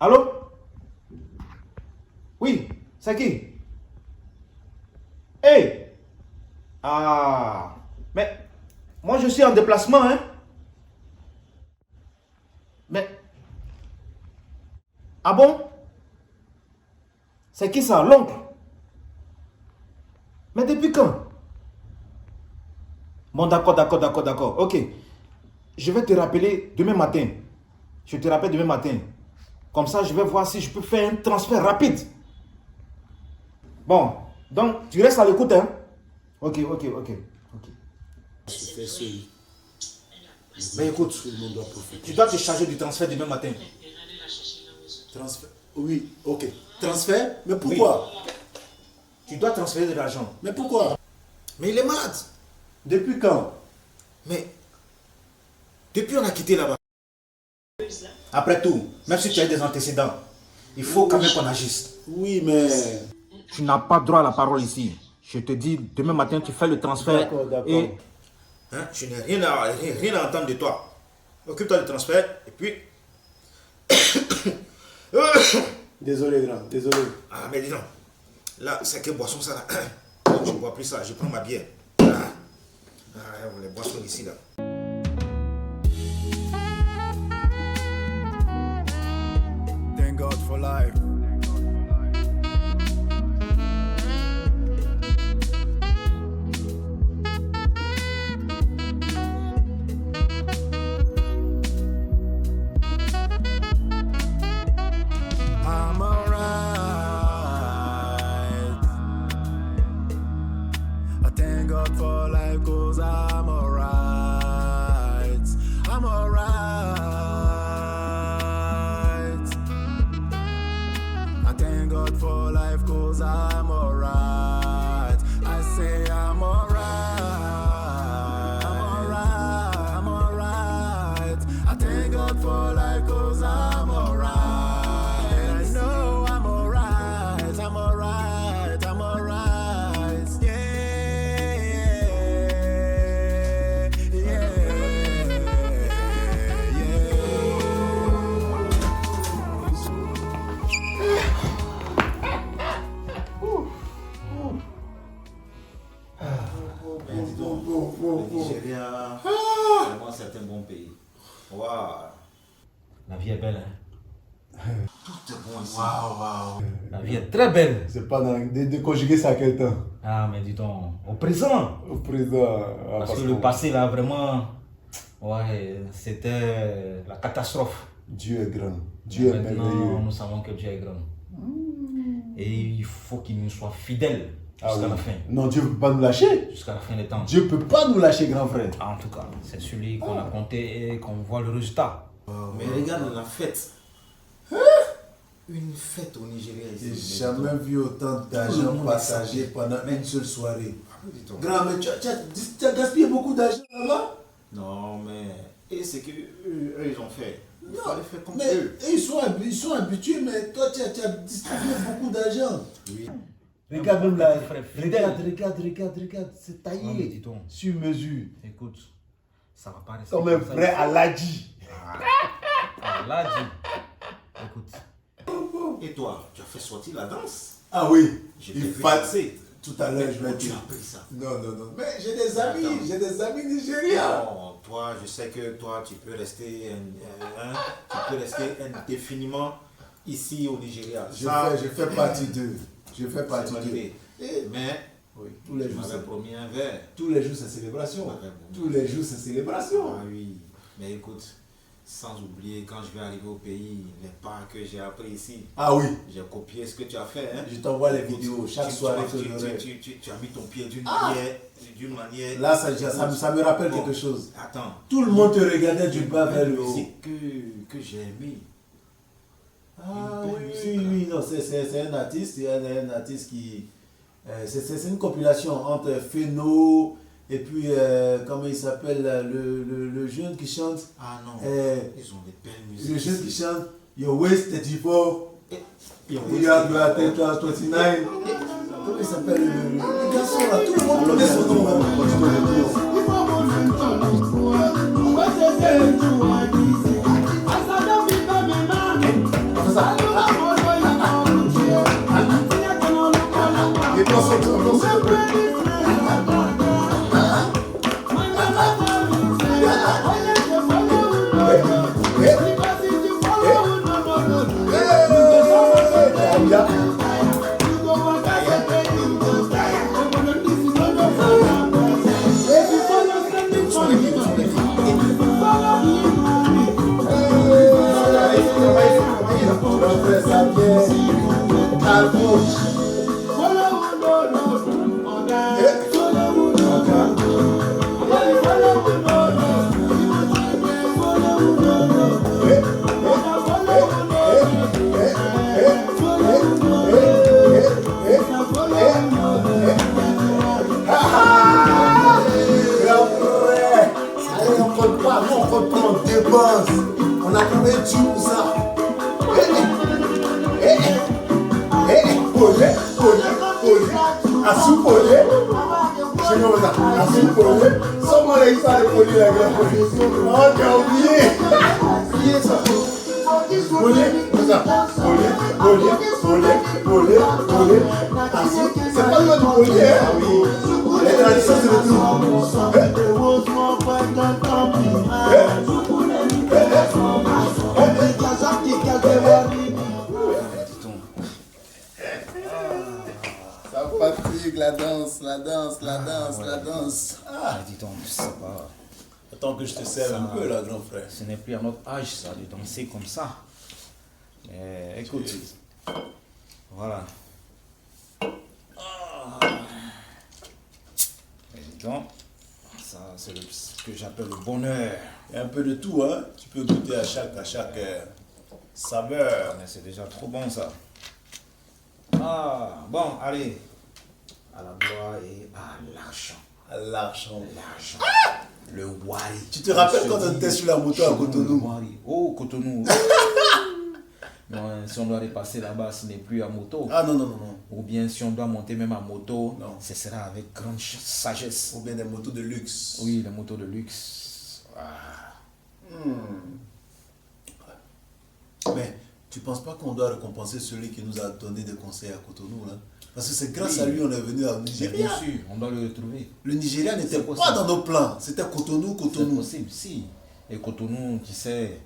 Allô? Oui, c'est qui? Hé! Ah! Mais, moi, je suis en déplacement, hein? Mais... Ah bon? C'est qui ça? L'oncle? Mais depuis quand? Bon, d'accord. Ok. Je vais te rappeler demain matin. Je te rappelle demain matin. Comme ça, je vais voir si je peux faire un transfert rapide. Bon, donc, tu restes à l'écoute, hein? Ok. Je fais seul. Mais écoute, tu dois te charger du transfert demain matin. Transfert? Oui, ok. Transfert? Mais pourquoi? Oui. Tu dois transférer de l'argent. Mais pourquoi? Mais il est malade. Depuis quand? Mais, depuis on a quitté là-bas. Après tout, même si tu as des antécédents, il faut quand même qu'on agisse. Oui, mais... Tu n'as pas droit à la parole ici. Je te dis, demain matin, tu fais le transfert. D'accord. Et hein, je n'ai rien à entendre de toi. Occupe-toi du transfert et puis... Désolé, grand, désolé. Ah, mais dis donc. Là, c'est quelle boisson ça là? Je ne bois plus ça, je prends ma bière. Les boissons ici là. Thank God for life. I'm alright. I thank God for life 'cause I'm alright. I'm alright. I thank God for life 'cause I'm alright. I say I'm alright. I'm alright. I'm alright. I thank God for life 'cause I'm alright. I know I'm alright. I'm alright. I'm alright. Le Nigeria, vraiment c'est un bon pays. Waouh. La vie est belle, hein? Tout est bon ici. Waouh. La vie est très belle. C'est pas de conjuguer ça à quel temps? Ah, mais dis donc, au présent. Au présent. Parce que le passé, là, vraiment, ouais, c'était la catastrophe. Dieu est grand. Dieu est merveilleux. Maintenant, nous savons que Dieu est grand. Et il faut qu'il nous soit fidèle jusqu'à la fin. Non, Dieu ne peut pas nous lâcher. Jusqu'à la fin des temps. Dieu ne peut pas nous lâcher, grand frère. En tout cas, c'est celui qu'on a compté et qu'on voit le résultat. Mais regarde la fête. Une fête au Nigeria ici. J'ai jamais vu autant d'argent partagé pendant une seule soirée. Grand, mais tu as gaspillé beaucoup d'argent là-bas? Non, mais... Et c'est qu'eux, ils ont fait. Il fallait faire comme mais eux. Ils sont habitués, mais toi, tu as distribué beaucoup d'argent. Oui. Regarde même là. Regarde. C'est taillé sur mesure. Écoute, ça va pas rester comme un vrai Aladji. Aladji. Écoute. Et toi, tu as fait sortir la danse? Ah oui. Il fallait. Tout à l'heure, je vais dire. Non. Mais j'ai des amis nigériens. Non, toi, je sais que toi, tu peux rester indéfiniment ici au Nigeria. Je fais partie d'eux. Mais oui, tous les jours, c'est promis un verre. Tous les jours, c'est célébration. Ah oui, mais écoute, Sans oublier, quand je vais arriver au pays, les pas que j'ai appris ici. Ah oui. J'ai copié ce que tu as fait. Hein. Je t'envoie les vidéos chaque soirée. Tu as mis ton pied d'une manière. Là, ça me rappelle quelque chose. Attends. Tout le monde te regardait du bas vers le haut. Que j'ai aimé. Ah oui, non, c'est un artiste, un artiste qui... c'est une compilation entre Feno et puis, comment il s'appelle, le jeune qui chante. Ah non, ils ont des belles musiques. Le jeune qui chante Your Waist 34, You Are 29. Comment il s'appelle le garçon là, tout le monde connaît son nom. On a trouvé du pour ça. Assoupolé. C'est comme ça. Assoupolé. Comment les histoires de poli la grande position. Oh, tu as oublié. Oublié ça. Polé, comme ça. Polé. C'est pas le mot de poli, hein? Oui. Les traditions, c'est le tout. Ça fatigue, la danse. Ah, dis donc, je sais pas. Attends que je te serve un peu là, grand frère. Ce n'est plus à notre âge, ça, de danser comme ça. Mais écoute, voilà. Et dis donc, ça, c'est ce que j'appelle le bonheur. Il y a un peu de tout, hein. Tu peux goûter à chaque saveur. Mais c'est déjà trop bon, ça. Ah, bon, allez. À la gloire et à l'argent. À l'argent. Le wari. Tu te rappelles quand on était sur la moto à Cotonou? Oh, Cotonou. Non, si on doit repasser là-bas, ce n'est plus à moto. Ah non. Ou bien si on doit monter même à moto, ce sera avec grande sagesse. Ou bien des motos de luxe. Oui, les motos de luxe. Ah. Mais tu ne penses pas qu'on doit récompenser celui qui nous a donné des conseils à Cotonou, là? Parce que c'est grâce à lui qu'on est venu au Nigeria. Bien sûr, on doit le retrouver. Le Nigeria n'était pas dans nos plans. C'était Cotonou. C'est possible, si. Et Cotonou, tu sais,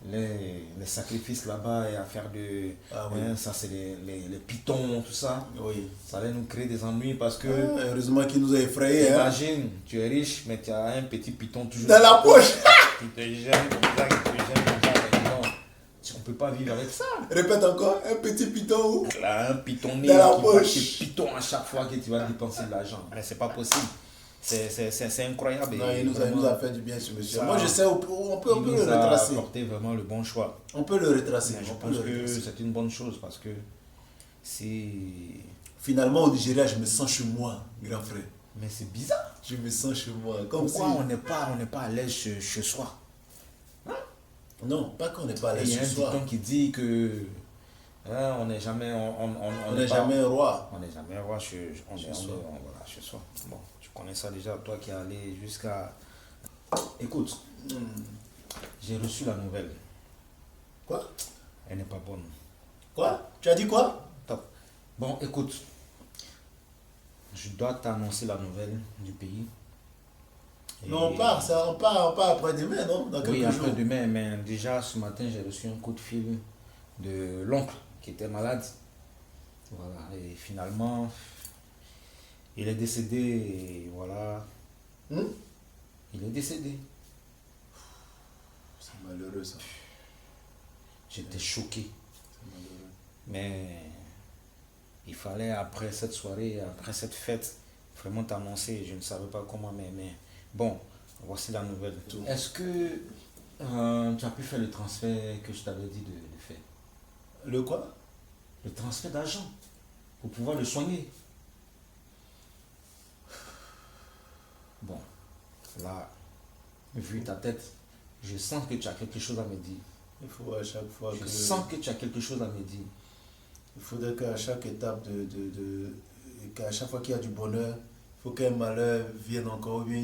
les sacrifices là-bas et à faire de... Ah, oui. Ça, c'est les pitons, tout ça. Oui. Ça allait nous créer des ennuis parce que... heureusement qu'il nous a effrayés. Imagine, tu es riche, mais tu as un petit piton toujours... Dans la poche. Qui te gêne comme ça, on ne peut pas vivre avec ça. Répète encore, un petit piton où? Là, un pitonné dans la qui poche. Des pitons à chaque fois que tu vas dépenser de l'argent. Mais c'est pas possible. C'est incroyable. Non, il nous a fait du bien ce monsieur. Moi je sais, on peut le retracer. Il a apporté vraiment le bon choix. On peut le retracer. Je pense que c'est une bonne chose parce que si... Finalement au Nigeria, je me sens chez moi, grand frère. Mais c'est bizarre. Je me sens chez moi. Pourquoi on n'est pas à l'aise chez soi? Non, pas qu'on n'est pas à l'aise chez soi. Il y a un dicton qui dit que on n'est jamais on n'est jamais roi. On n'est jamais roi chez soi. Bon, tu connais ça déjà, toi qui es allé jusqu'à... Écoute, j'ai reçu la nouvelle. Quoi? Elle n'est pas bonne. Quoi? Tu as dit quoi? Top. Bon, écoute, je dois t'annoncer la nouvelle du pays. Et... Non, on part après-demain, non? Dans oui, après-demain, mais déjà ce matin, j'ai reçu un coup de fil de l'oncle qui était malade. Voilà, et finalement, il est décédé, et voilà. Il est décédé. Ça malheureux ça. J'étais choqué. Mais il fallait, après cette soirée, après cette fête, vraiment t'annoncer. Je ne savais pas comment, mais bon, voici la nouvelle. Est-ce que tu as pu faire le transfert que je t'avais dit de faire? Le quoi? Le transfert d'argent pour pouvoir le soigner. Bon, là, vu ta tête, je sens que tu as quelque chose à me dire. Il faut à chaque fois Je sens que tu as quelque chose à me dire. Il faudrait qu'à chaque étape qu'à chaque fois qu'il y a du bonheur, il faut qu'un malheur vienne encore, ou bien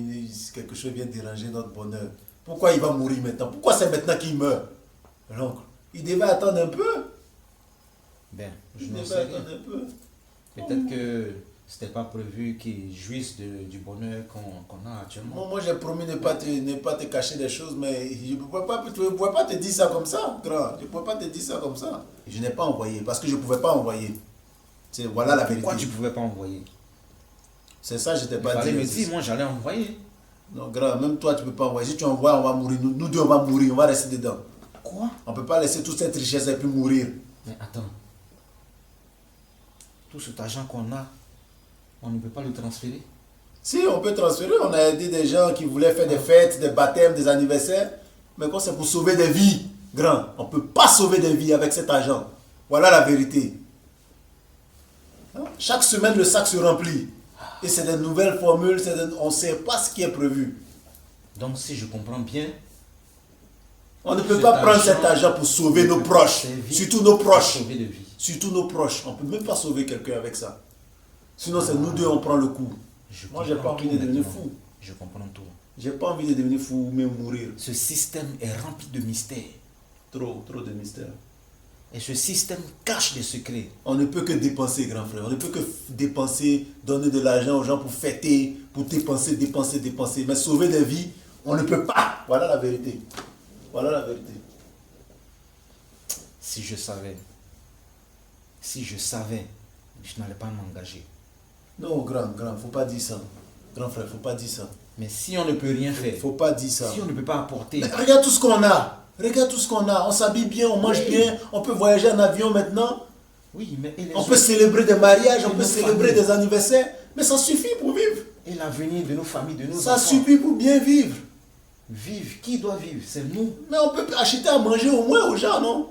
quelque chose vienne déranger notre bonheur. Pourquoi il va mourir maintenant? Pourquoi c'est maintenant qu'il meurt? L'oncle, il devait attendre un peu. Ben, je Il n'en devait sais rien. attendre un peu. Peut-être que c'était pas prévu qu'il jouisse du bonheur qu'on a actuellement. Moi j'ai promis ne pas te cacher des choses, mais je ne pouvais pas te dire ça comme ça, grand. Je ne pouvais pas te dire ça comme ça. Je n'ai pas envoyé, parce que je ne pouvais pas envoyer. Voilà la vérité. Pourquoi tu ne pouvais pas envoyer? C'est ça, je t'ai pas dit. Il fallait me dire, moi j'allais envoyer. Non, grand, même toi tu ne peux pas envoyer. Si tu envoies, on va mourir. Nous deux, on va mourir, on va rester dedans. Quoi? On ne peut pas laisser toute cette richesse et puis mourir. Mais attends. Tout cet argent qu'on a, on ne peut pas le transférer? Si, on peut transférer. On a aidé des gens qui voulaient faire des fêtes, des baptêmes, des anniversaires. Mais quand c'est pour sauver des vies, grand, on ne peut pas sauver des vies avec cet argent. Voilà la vérité. Chaque semaine, le sac se remplit. Et c'est des nouvelles formules, on ne sait pas ce qui est prévu. Donc si je comprends bien, on ne peut pas prendre cet argent pour sauver nos proches. Surtout nos proches. Sauver de vie. Surtout nos proches. On ne peut même pas sauver quelqu'un avec ça. Sinon, c'est nous deux, on prend le coup. Moi, j'ai pas envie de devenir fou. Je comprends tout. J'ai pas envie de devenir fou ou même mourir. Ce système est rempli de mystères. Trop de mystères. Et ce système cache des secrets. On ne peut que dépenser, grand frère. On ne peut que dépenser, donner de l'argent aux gens pour fêter, pour dépenser. Mais sauver des vies, on ne peut pas. Voilà la vérité. Voilà la vérité. Si je savais, je n'allais pas m'engager. Non, grand, faut pas dire ça. Grand frère, faut pas dire ça. Mais si on ne peut rien faire, faut pas dire ça. Si on ne peut pas apporter. Mais regarde tout ce qu'on a. Regarde tout ce qu'on a. On s'habille bien, on mange bien, on peut voyager en avion maintenant. Oui, mais on peut célébrer des mariages, on peut célébrer des anniversaires. Mais ça suffit pour vivre. Et l'avenir de nos familles, de nos enfants. Ça enfants. suffit pour bien vivre. Vivre, qui doit vivre? C'est nous. Mais on peut acheter à manger au moins aux gens, non?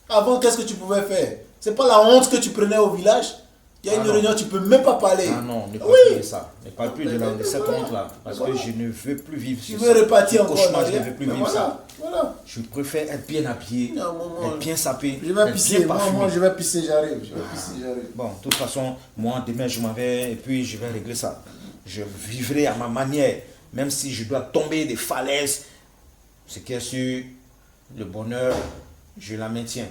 Avant, qu'est-ce que tu pouvais faire? C'est pas la honte que tu prenais au village? Il y a une réunion, tu ne peux même pas parler. Ah non, ne parle plus de ça. Ne parle plus de cette honte-là. Parce que je ne veux plus vivre tu veux repartir encore cauchemar, je ne veux plus vivre ça. Voilà. Je préfère être bien habillé, être bien sapé, je vais pisser, moi je vais pisser, j'arrive. Bon, de toute façon, moi demain je m'en vais et puis je vais régler ça. Je vivrai à ma manière, même si je dois tomber des falaises. Ce qui est sûr, le bonheur, je la maintiens.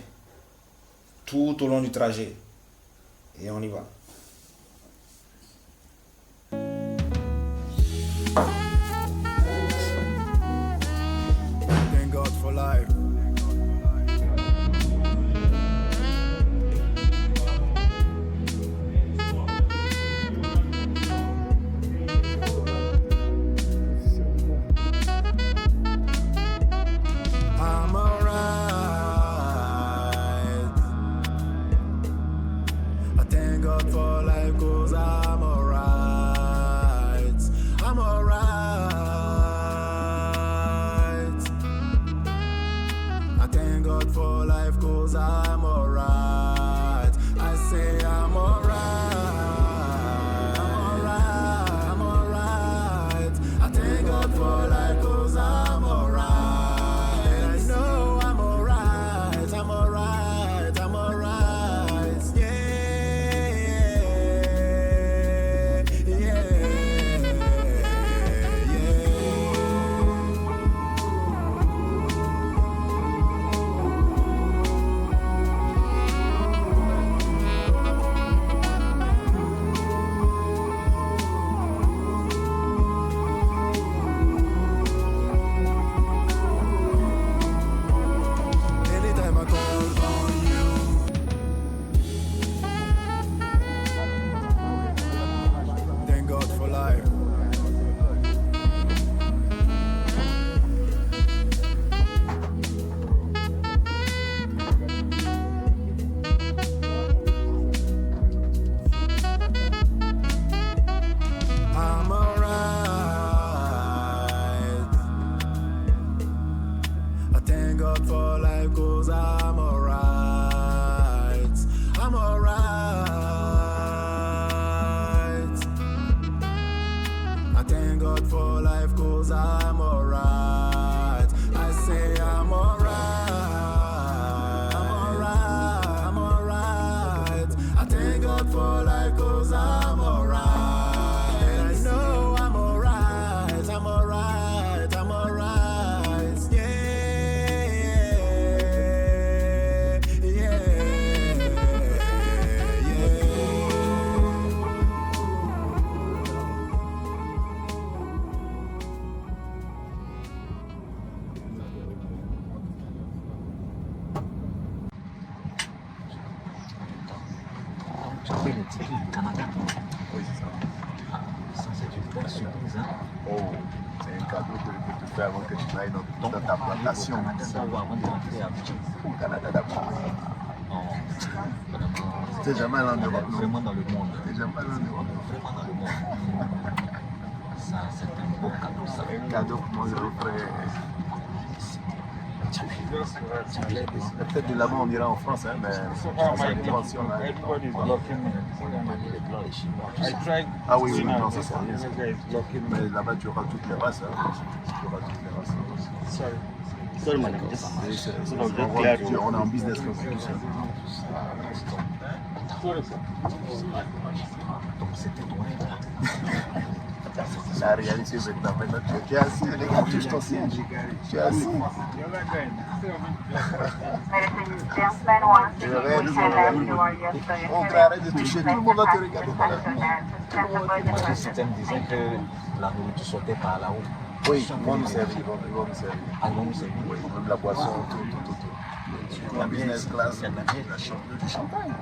Tout au long du trajet. Et on y va. Thank God for life. I'm alright. I thank God for life, 'cause I'm alright. I'm alright. thank God for life cause I'm alright. I say I'm alright. I'm alright. I'm alright. I thank God for life cause I'm alright. I know I'm alright. I'm alright. I'm alright. Yeah. Yeah. Tu fais le ticket du Canada. Oui, c'est ça. Ah, ça, c'est une bonne surprise, hein? Oh, c'est un cadeau que je peux te faire avant que tu n'ailles dans ta plantation. Au Canada d'abord, avant de rentrer à Abidjan. Au Canada d'abord. Non, vraiment. Tu n'es jamais allé en Europe, non? Vraiment dans le monde. Tu n'es jamais allé en Europe. Vraiment dans le monde. Ça, c'est un beau cadeau, ça. Un cadeau que moi je ferais. Peut-être de là-bas on ira en France, hein, mais c'est une dimension là. Ah oui, oui, non, ça c'est rien. Mais là-bas tu auras toutes les races. Hein. Tu auras toutes les races. On est en business constitution. Donc c'était ton rêve. La réalité maintenant, tu es assis, les gars, touche ton siège. Tu es assis. On arrête de toucher, tout le monde va te regarder par là. Le système disait que la nourriture sortait par là-haut. Oui, ils vont nous servir, ils vont nous servir. Ah, ils vont nous servir. Oui, même la boisson, tout. La business class, du champagne.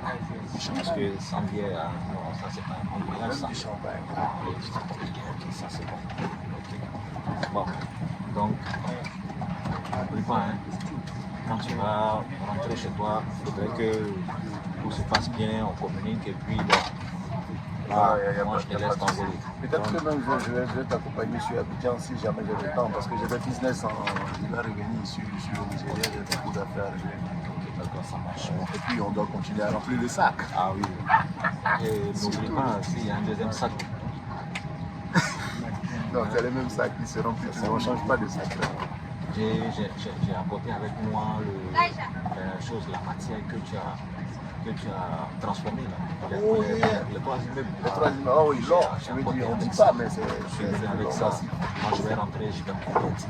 Parce que sans bière, non, ça c'est pas un bon voyage, ça. Du champagne. Ok, ça c'est bon. Okay. Bon, donc, n'oublie pas, hein, quand tu vas rentrer chez toi, il faudrait que tout se passe bien, on communique et puis bon. Là, moi je te laisse t'envoler. Peut-être que même je vais t'accompagner sur Abidjan si jamais j'ai le temps, parce que j'ai des business en revenu sur le Nigeria, j'ai beaucoup d'affaires à régler. D'accord, ça marche. Et puis on doit continuer à remplir le sac. Ah oui. Et n'oublie pas, s'il y a un deuxième sac. Non, c'est les mêmes sacs qui se remplissent, on ne change pas de sac. J'ai apporté avec moi la matière que tu as transformée là. Les trois immeubles. Les trois immeubles, oh oui, l'or, je veux dire, on ne dit pas, mais c'est avec ça. Moi je vais rentrer, je vais me convertir.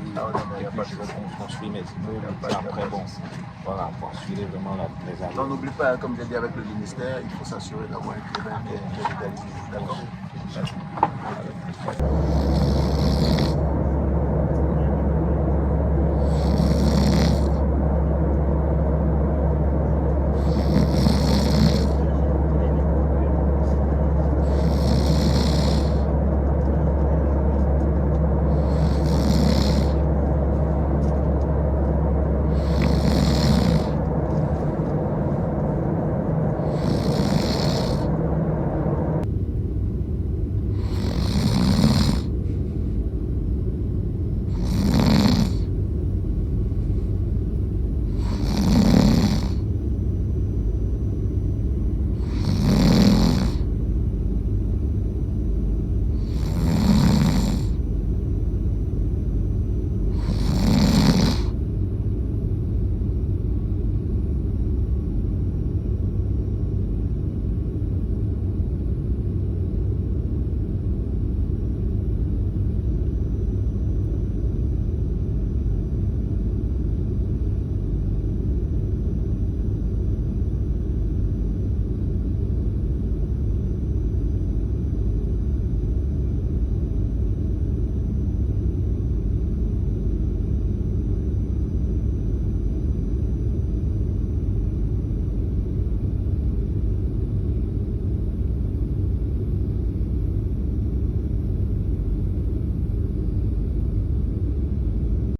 Et puis je vais construire mes immeubles. Après, bon, voilà, pour assurer vraiment les armes. Non, n'oublie pas, comme j'ai dit avec le ministère, il faut s'assurer d'avoir une très belle légalité. D'accord.